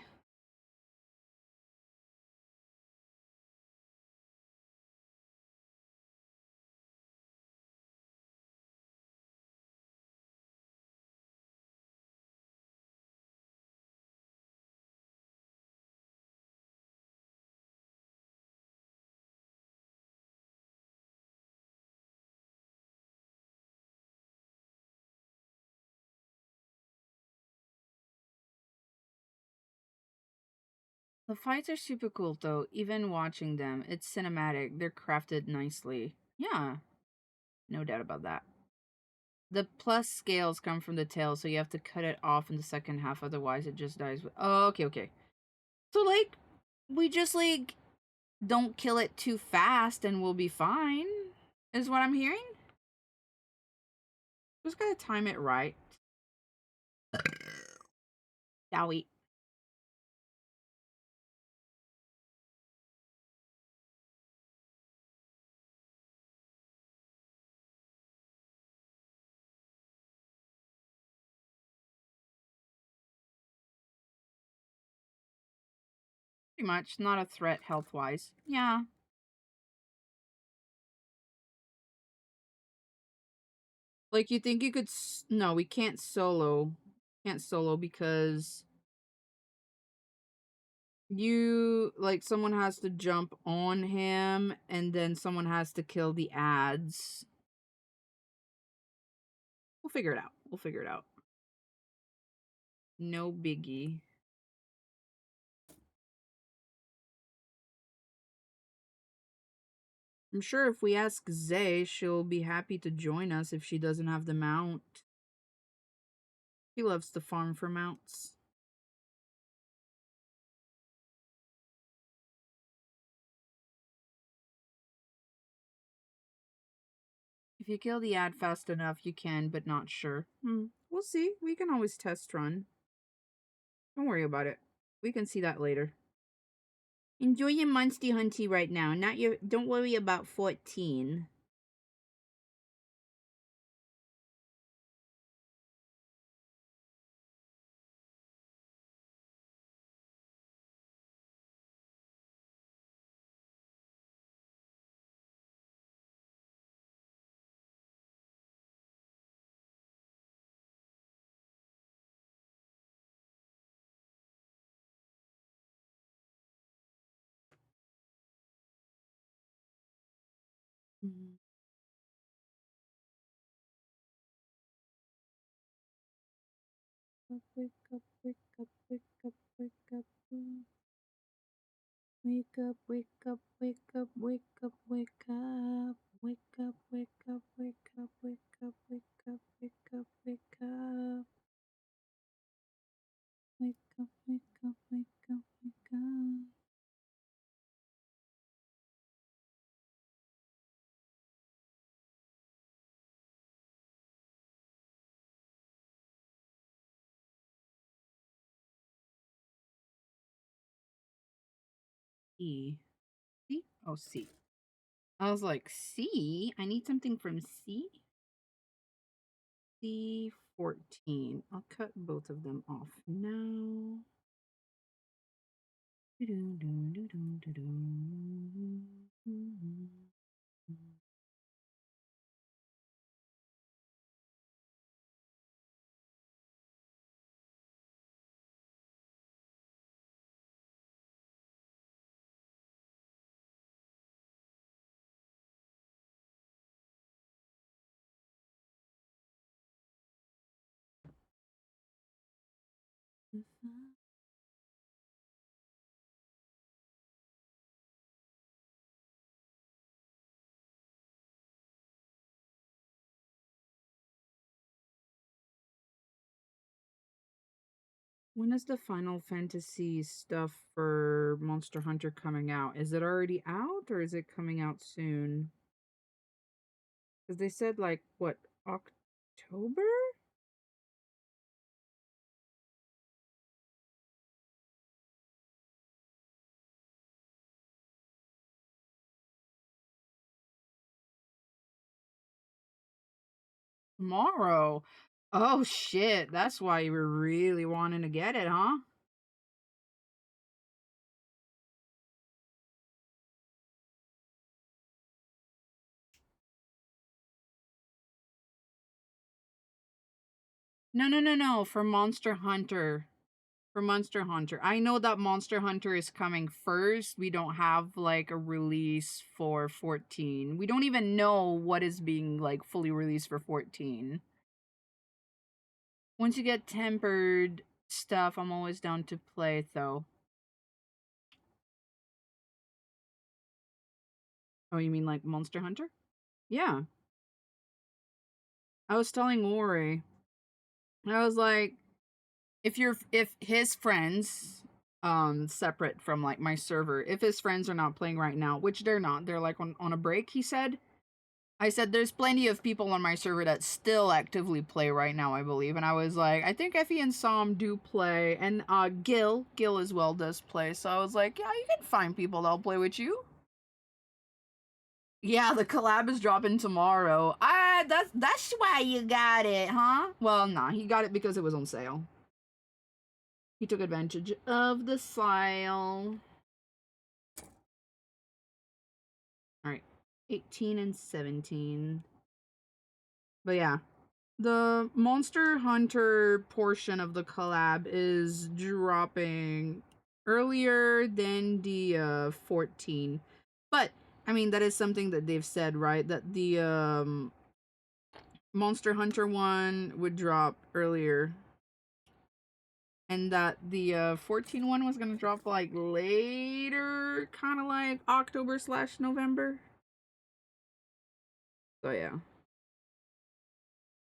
The fights are super cool though, even watching them. It's cinematic. They're crafted nicely. Yeah, no doubt about that. The plus scales come from the tail, so you have to cut it off in the second half, otherwise it just dies. Oh, okay, okay. So, like, we just, like, don't kill it too fast and we'll be fine, is what I'm hearing? Just gotta time it right. Shall we? Pretty much. Not a threat health-wise. Yeah. Like, you think you could... No, we can't solo. Can't solo because... You... Like, someone has to jump on him, and then someone has to kill the ads. We'll figure it out. We'll figure it out. No biggie. I'm sure if we ask Zay, she'll be happy to join us if she doesn't have the mount. She loves to farm for mounts. If you kill the ad fast enough, you can, but not sure. We'll see. We can always test run. Don't worry about it. We can see that later. Enjoy your Munsty Hunty right now. Not your... Don't worry about 14. Wake up, wake up, wake up, wake up. Wake up, wake up, wake up, wake up, wake up. Wake up, wake up, wake up, wake up, wake up, wake up, wake up. Wake up, wake up, wake up, wake up. E. C? Oh, C. I was like, C? I need something from C? C14. I'll cut both of them off now. When is the Final Fantasy stuff for Monster Hunter coming out? Is it already out or is it coming out soon? Because they said, like, what, October? Tomorrow. Oh shit, that's why you were really wanting to get it, huh? No, no, no, no, for Monster Hunter. For Monster Hunter. I know that Monster Hunter is coming first. We don't have like a release for 14. We don't even know what is being like fully released for 14. Once you get tempered stuff, I'm always down to play though. Oh, you mean like Monster Hunter? Yeah. I was telling Ori. I was like, if his friends, separate from like my server, if his friends are not playing right now, which they're not, they're like on a break, he said. I said there's plenty of people on my server that still actively play right now, I believe. And I was like, I think Effie and Sam do play, and Gil as well does play. So I was like, yeah, you can find people that'll play with you. Yeah, the collab is dropping tomorrow. Ah, that's why you got it, huh? Well, nah, he got it because it was on sale. He took advantage of the sale. Alright. 18 and 17. But yeah. The Monster Hunter portion of the collab is dropping earlier than the 14. But I mean that is something that they've said, right? That the Monster Hunter one would drop earlier. And that the 14 one was gonna drop like later, kind of like October/November. So yeah.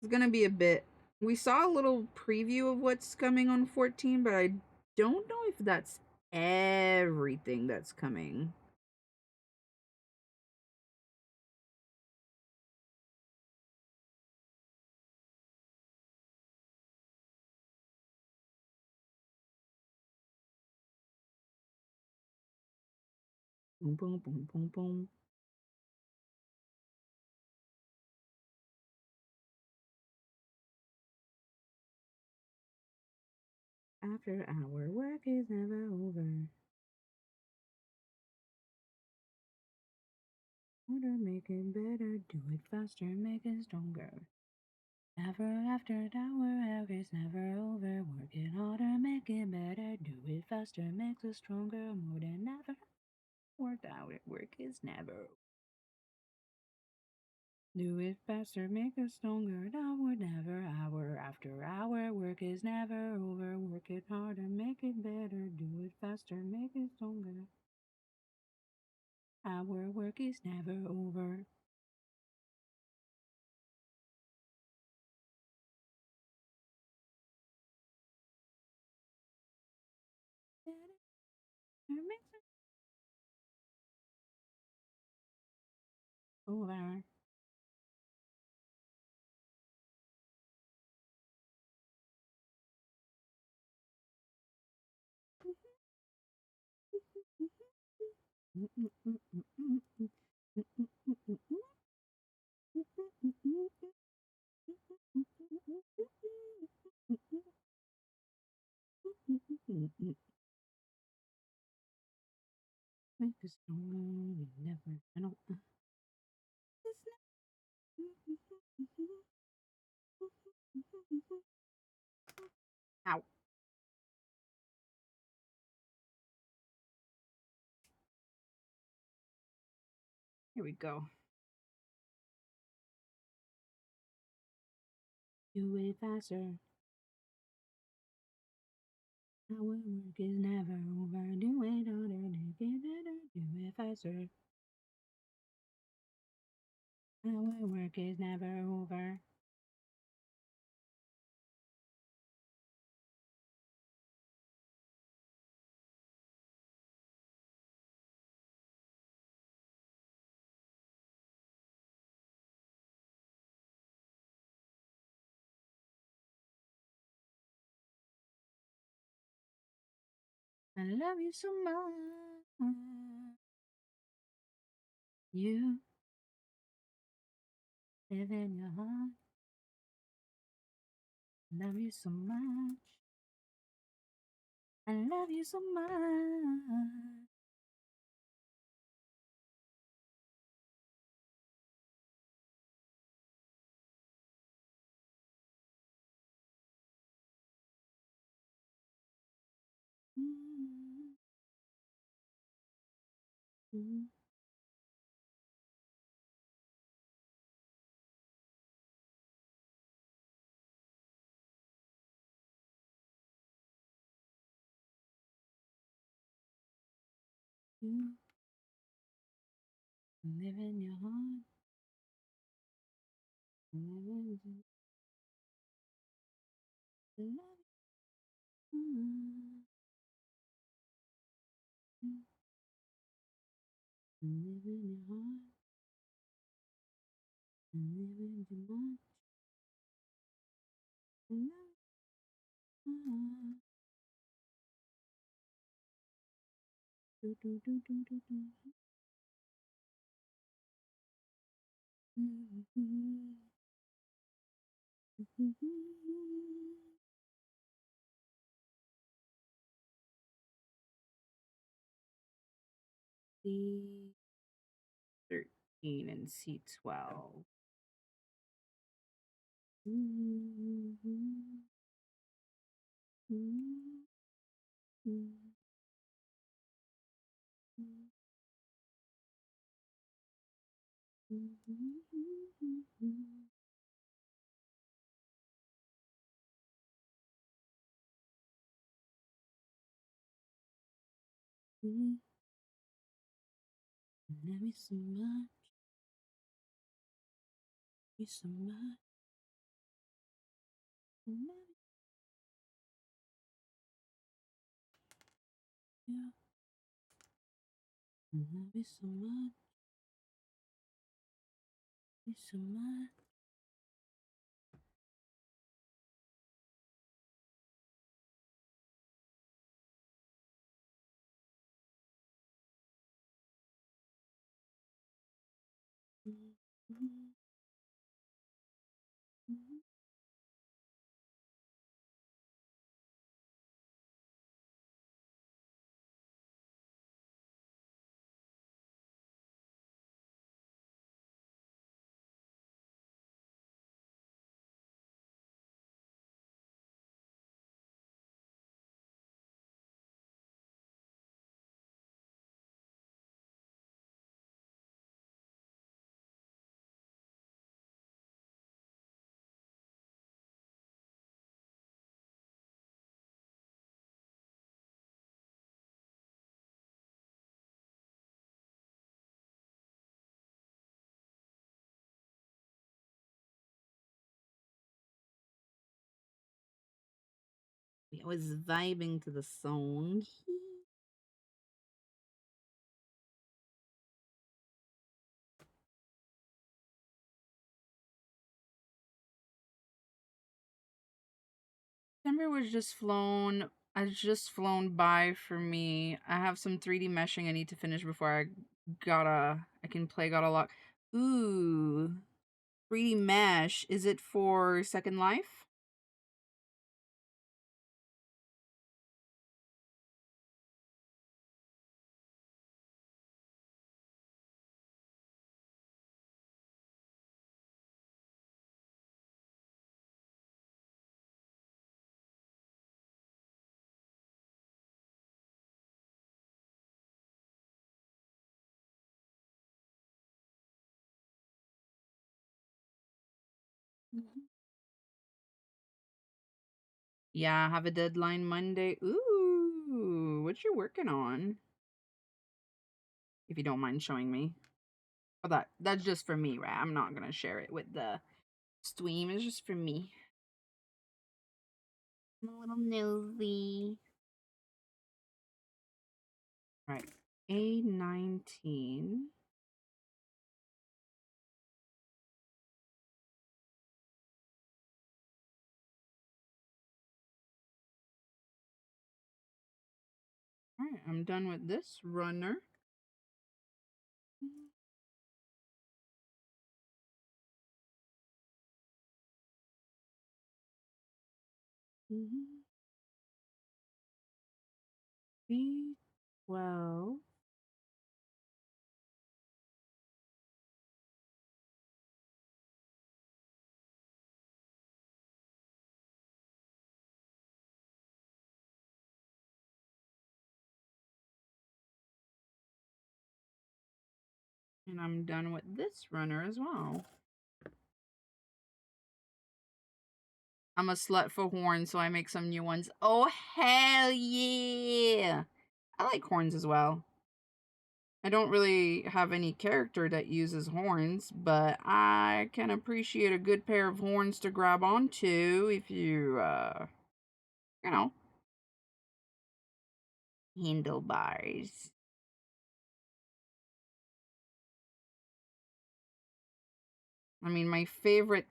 It's gonna be a bit. We saw a little preview of what's coming on 14, but I don't know if that's everything that's coming. Boom, boom, boom, boom, boom. After our work is never over. Harder, make it better, do it faster, make it stronger. Ever after our work is never over. Working harder, make it better, do it faster, makes us stronger. More than ever. Worked out at work is never. Do it faster, make us stronger. Hour, never, hour after hour. Work is never over. Work it harder, make it better. Do it faster, make it stronger. Our work is never over. Over. Make us stronger, never. I don't. Ow. Here we go. Do it faster. Our work is never over. Do it harder, make it better. Do it faster. Our work is never over. I love you so much. You live in your heart. Love you so much. I love you so much. Mm-hmm. Mm-hmm. Live in your heart. Live in your love. Live in your heart. Live in your mind. Do, do, do, do, do, do. C13 and C12. Love me so much, me so much. Love you, love me so much, me so much. I was vibing to the song. September was just flown. Has just flown by for me. I have some 3D meshing I need to finish before I can play Gotta Lock. Ooh, 3D mesh. Is it for Second Life? Yeah, I have a deadline Monday. Ooh, what you working on? If you don't mind showing me. Oh, that's just for me, right? I'm not gonna share it with the stream. It's just for me. I'm a little nosy. Right. A19. Alright, I'm done with this runner. B12. And I'm done with this runner as well. I'm a slut for horns, so I make some new ones. Oh, hell yeah! I like horns as well. I don't really have any character that uses horns, but I can appreciate a good pair of horns to grab onto if you, you know, handlebars. I mean, my favorite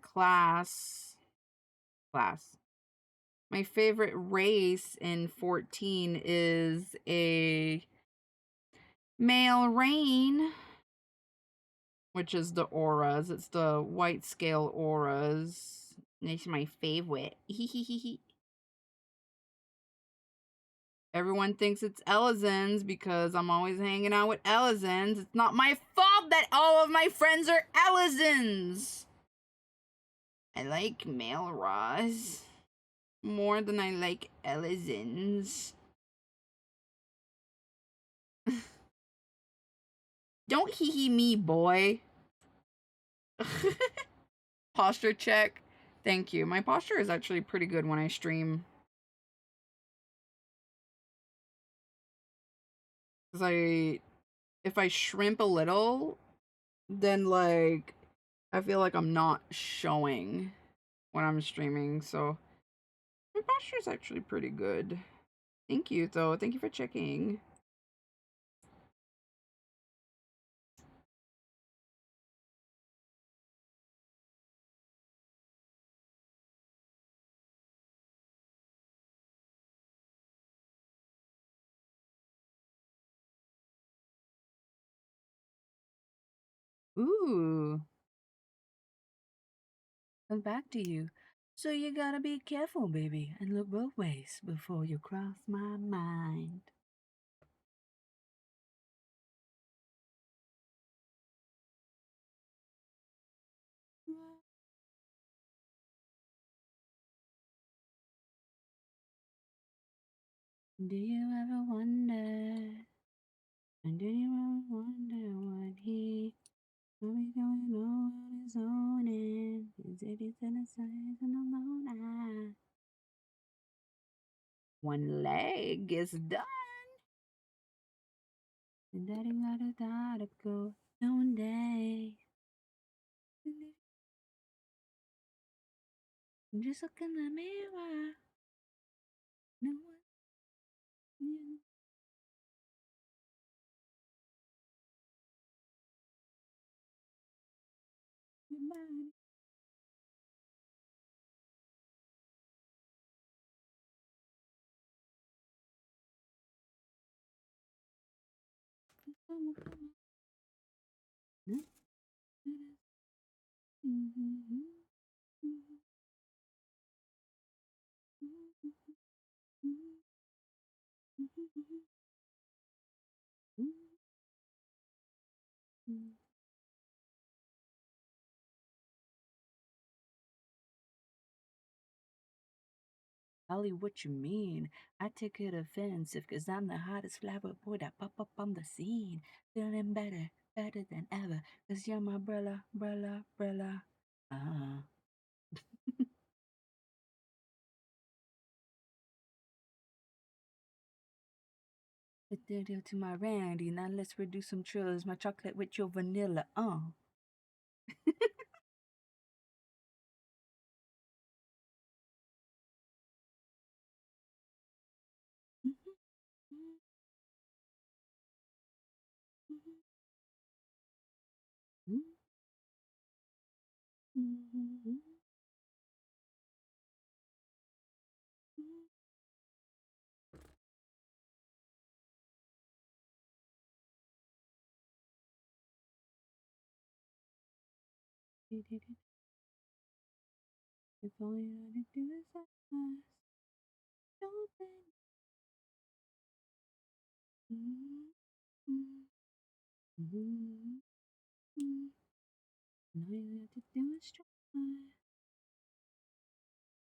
my favorite race in 14 is a male rain, which is the auras. It's the white scale auras. It's my favorite. Everyone thinks it's Elizans because I'm always hanging out with Elizans. It's not my fault that all of my friends are Elizans. I like male Raws more than I like Elizans. Don't hee hee me, boy. Posture check. Thank you. My posture is actually pretty good when I stream. Because if I shrimp a little, then like, I feel like I'm not showing when I'm streaming. So my posture is actually pretty good. Thank you, though. Thank you for checking. Ooh. And back to you. So you gotta be careful, baby, and look both ways before you cross my mind. Do you ever wonder? And do you ever wonder what he will be going on his own? And is it his innocence and alone? One leg is done. And daddy gotta go one day. Just look in the mirror. No one. Your body. Ollie, what you mean? I take it offensive because I'm the hottest flower boy that pop up on the scene. Feeling better, better than ever because you're my brother, brother, brother. Uh-huh. Potato to my Randy. Now let's reduce some trills. My chocolate with your vanilla. If all you gotta do is ask, don't think. And all you have to do is try. All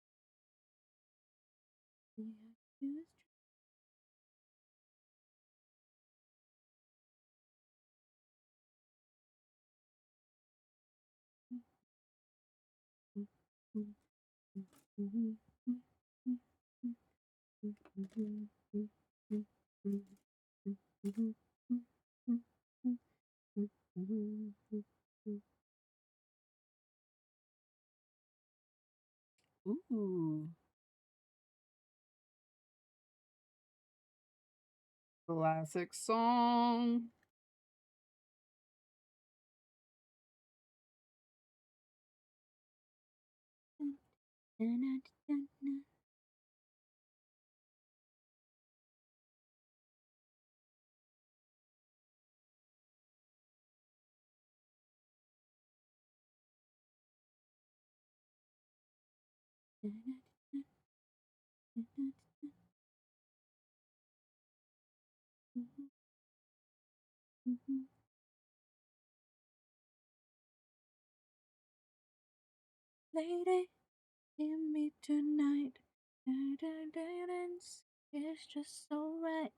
you have to do is try. Ooh. Classic song. Lady, give me tonight. Dance is just so right.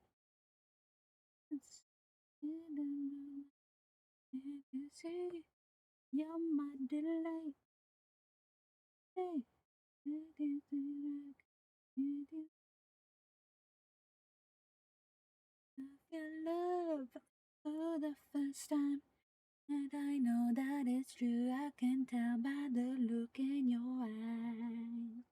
See, you're my delight. Hey, your love for the first time, and I know that it's true. I can tell by the look in your eyes.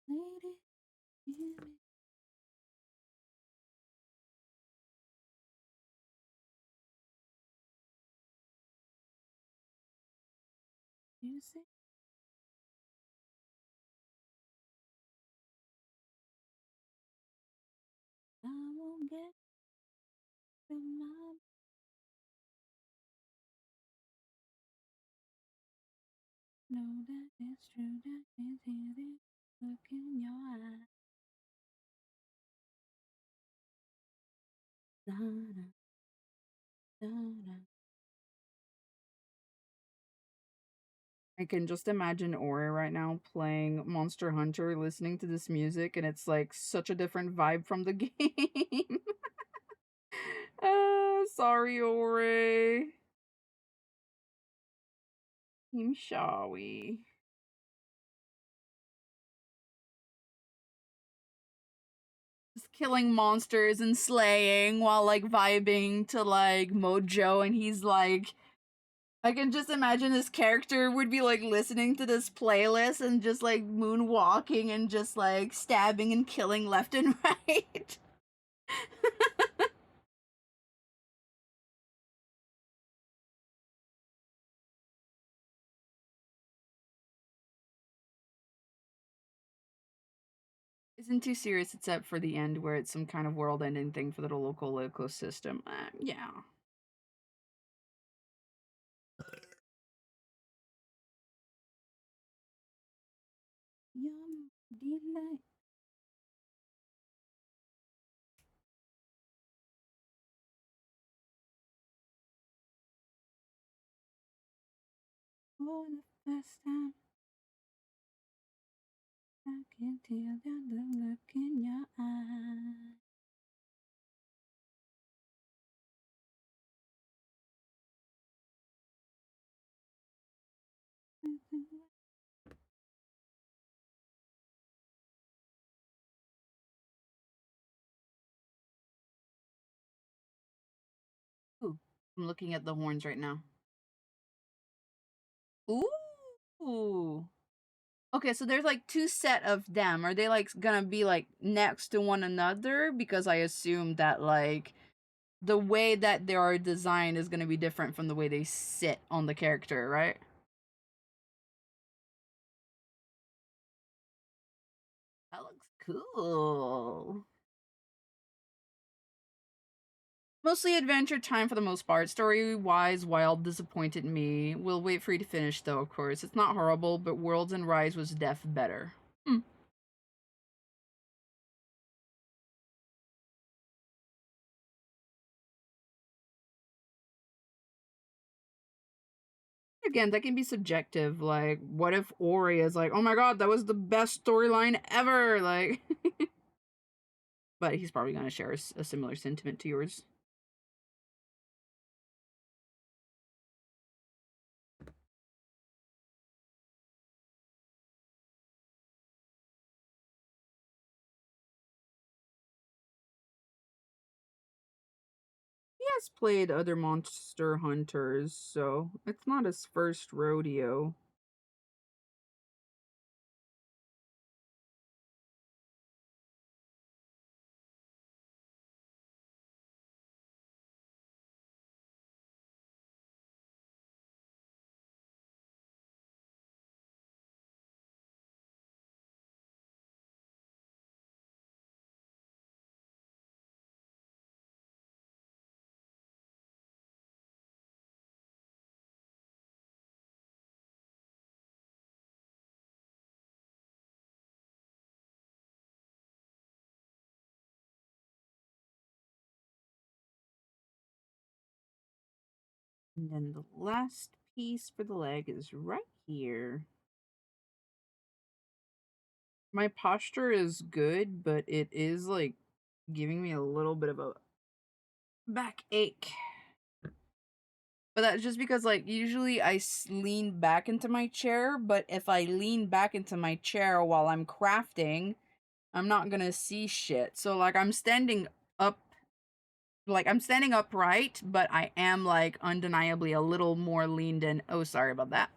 Lady, you say I won't get the mom. Know that it's true, that it's easy. Look in your eyes. Da-da, da-da. I can just imagine Ori right now playing Monster Hunter, listening to this music, and it's like such a different vibe from the game. Sorry, Ori. I'm sorry. Just killing monsters and slaying while like vibing to like Mojo, and he's like, I can just imagine this character would be like listening to this playlist and just like moonwalking and just like stabbing and killing left and right. Isn't too serious except for the end where it's some kind of world ending thing for the local ecosystem. Yeah. Yum, delight. For the first time, I can tell that the look in your eye. Ooh, I'm looking at the horns right now. Ooh. Okay, so there's like two set of them. Are they like gonna be like next to one another? Because I assume that like the way that they are designed is gonna be different from the way they sit on the character, right? That looks cool. Mostly adventure time for the most part. Story wise, Wild disappointed me. We'll wait for you to finish though, of course. It's not horrible, but Worlds and Rise was def better. Hmm. again, that can be subjective. Like, what if Ori is like, oh my god, that was the best storyline ever? Like, but he's probably gonna share a similar sentiment to yours. He has played other Monster Hunters, so it's not his first rodeo. And then the last piece for the leg is right here. My posture is good, but it is like giving me a little bit of a backache. But that's just because, like, usually I lean back into my chair, but if I lean back into my chair while I'm crafting, I'm not gonna see shit. So, like, I'm standing up, like, I'm standing upright, but I am, like, undeniably a little more leaned in. Oh, sorry about that.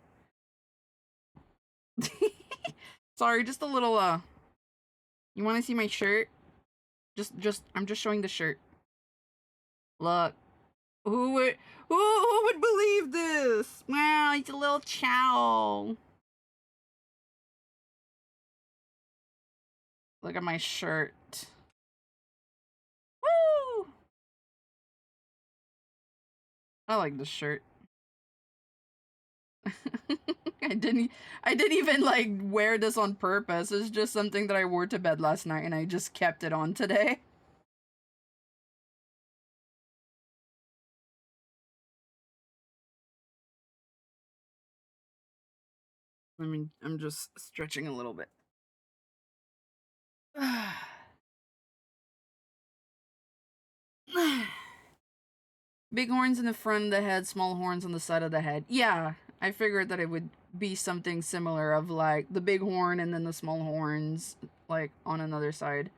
Sorry, just a little, you wanna see my shirt? I'm just showing the shirt. Look. Who would believe this? Wow, it's a little chow. Look at my shirt. Woo! I like this shirt. I didn't even like wear this on purpose. It's just something that I wore to bed last night and I just kept it on today. I mean, I'm just stretching a little bit. Big horns in the front of the head, small horns on the side of the head. Yeah, I figured that it would be something similar of like the big horn and then the small horns like on another side.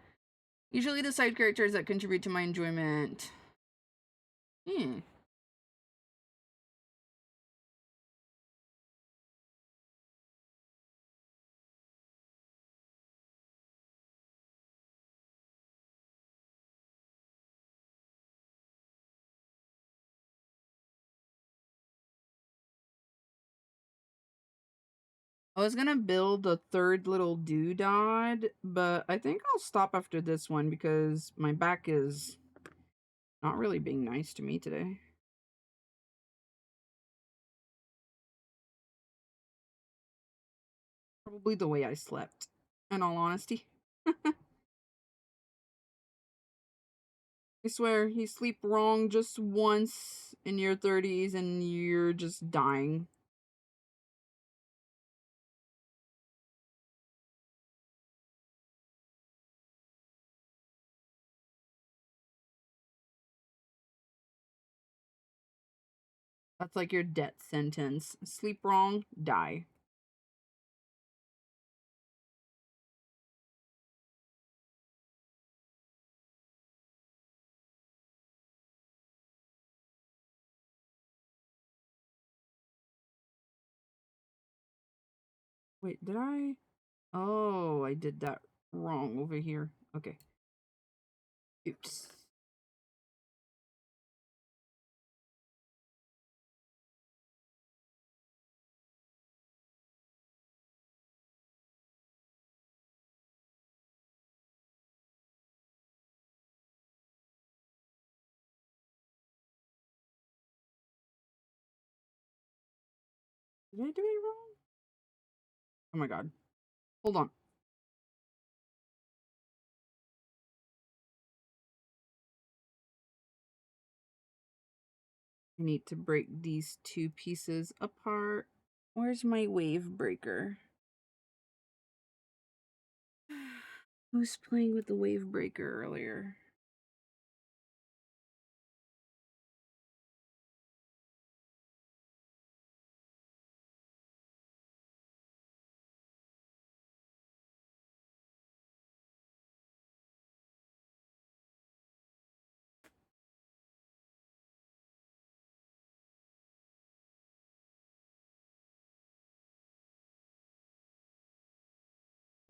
Usually the side characters that contribute to my enjoyment. Hmm. I was gonna build a third little doodad, but I think I'll stop after this one because my back is not really being nice to me today. Probably the way I slept, in all honesty. I swear, you sleep wrong just once in your 30s and you're just dying. That's like your death sentence. Sleep wrong, die. Wait, did I? Oh, I did that wrong over here. Okay. Oops. Did I do it wrong? Oh my god. Hold on. I need to break these two pieces apart. Where's my wave breaker? Who's playing with the wave breaker earlier?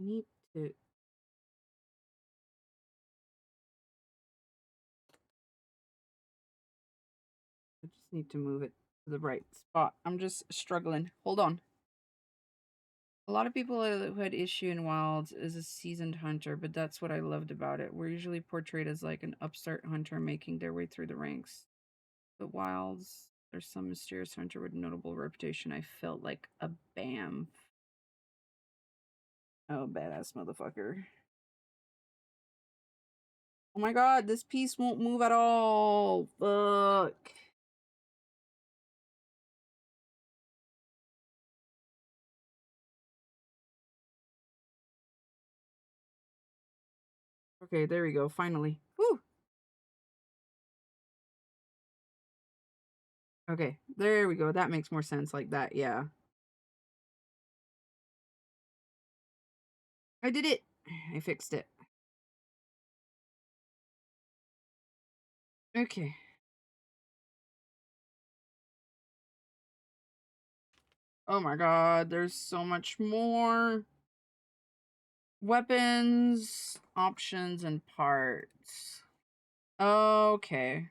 I need to. I just need to move it to the right spot. I'm just struggling. Hold on. A lot of people who had issue in Wilds is a seasoned hunter, but that's what I loved about it. We're usually portrayed as like an upstart hunter making their way through the ranks. But Wilds, there's some mysterious hunter with notable reputation. I felt like a BAM. Oh, badass motherfucker. Oh my god, this piece won't move at all. Fuck. Okay, there we go, finally. Woo! Okay, there we go. That makes more sense like that, yeah. I did it! I fixed it. Okay. Oh my god, there's so much more. Weapons, options, and parts. Okay.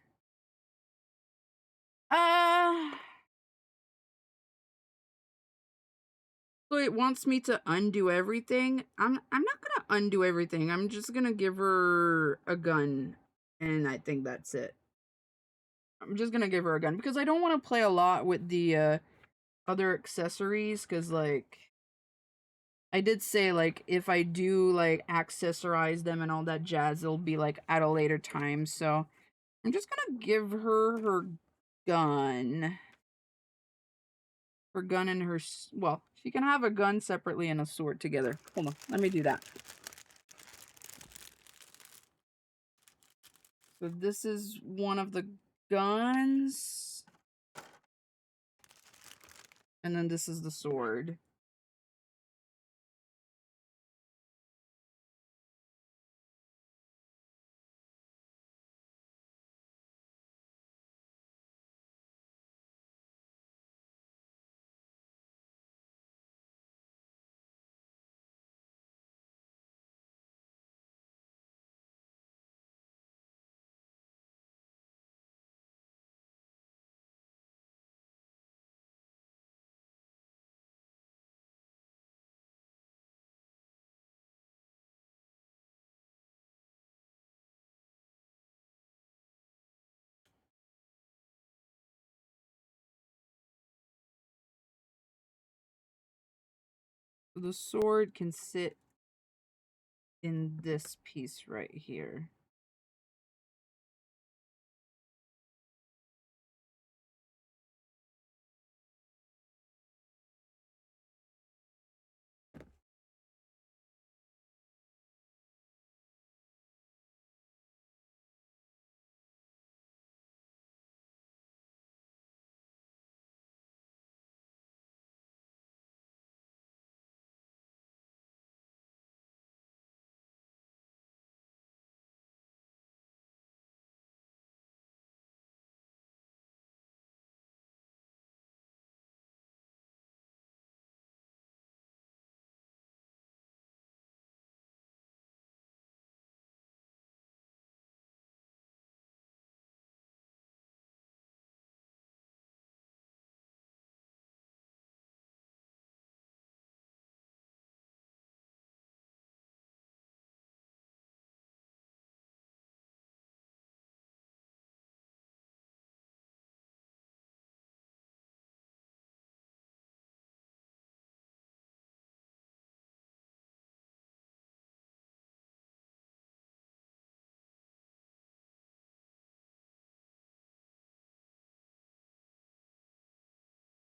Uh... So it wants me to undo everything. I'm not gonna undo everything. I'm just gonna give her a gun. And I think that's it. I'm just gonna give her a gun because I don't want to play a lot with the other accessories because like I did say like if I do like accessorize them and all that jazz, it'll be like at a later time. So I'm just gonna give her her gun. Her gun and her well, she can have a gun separately and a sword together. Hold on, let me do that. So this is one of the guns. And then this is the sword. So the sword can sit in this piece right here.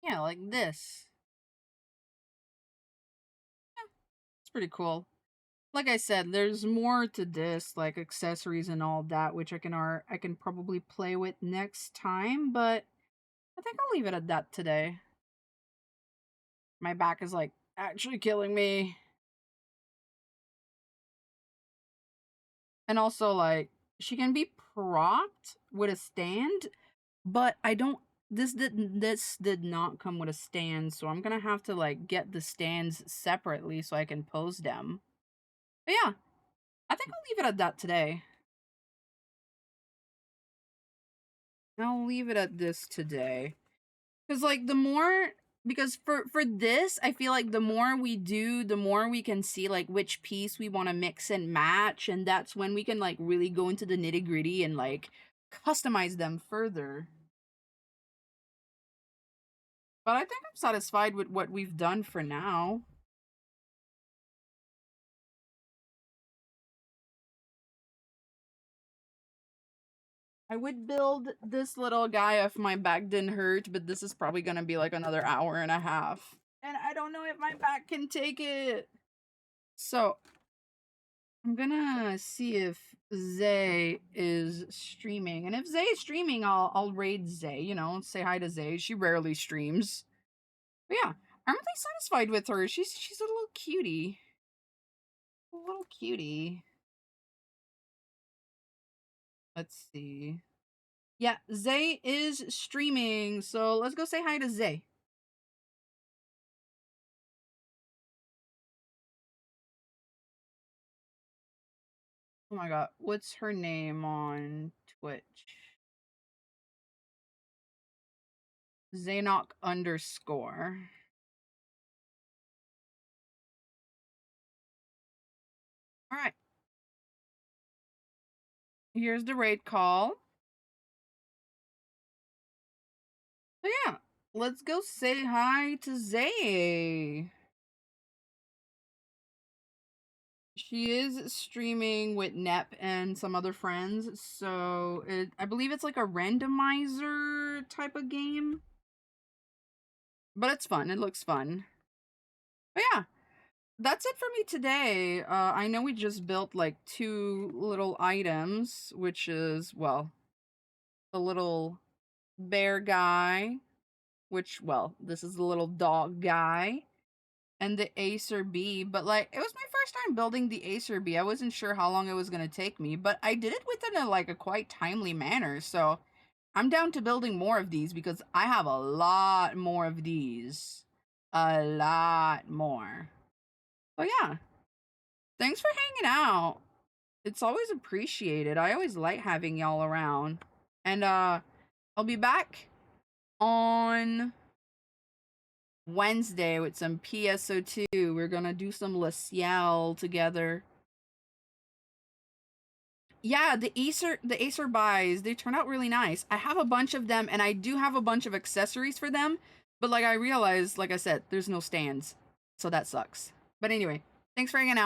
Yeah, like this. Yeah, it's pretty cool. Like I said, there's more to this, like accessories and all that, which I can probably play with next time, but I think I'll leave it at that today. My back is like actually killing me. And also like she can be propped with a stand, but I don't this did not come with a stand, so I'm gonna have to like get the stands separately so I can pose them. But yeah, I think I'll leave it at that today. I'll leave it at this today. Cause like the more because for this, I feel like the more we do, the more we can see like which piece we want to mix and match, and that's when we can like really go into the nitty-gritty and like customize them further. But I think I'm satisfied with what we've done for now. I would build this little guy if my back didn't hurt, but this is probably gonna be like another hour and a half. And I don't know if my back can take it. So I'm gonna see if Zay is streaming. And if Zay is streaming, I'll raid Zay, you know, say hi to Zay. She rarely streams. But yeah, I'm really satisfied with her. She's a little cutie. A little cutie. Let's see. Yeah, Zay is streaming, so let's go say hi to Zay. Oh my god, what's her name on Twitch? Zaynok _. Alright. Here's the raid call. So yeah, let's go say hi to Zay. She is streaming with Nep and some other friends, so I believe it's like a randomizer type of game. But it's fun, it looks fun. But yeah, that's it for me today. I know we just built like 2 little items, which is, well, the little bear guy, which, well, this is the little dog guy, and the Acer B. But like, it was my first time building the Acer B. I wasn't sure how long it was gonna take me, but I did it within a quite timely manner. So I'm down to building more of these because I have a lot more of these, a lot more. But yeah, thanks for hanging out. It's always appreciated. I always like having y'all around. And I'll be back on Wednesday with some PSO2. We're gonna do some LaSalle together. Yeah, the Acer buys, they turn out really nice. I have a bunch of them and I do have a bunch of accessories for them, but like I realized, like I said, there's no stands. So that sucks. But anyway, thanks for hanging out.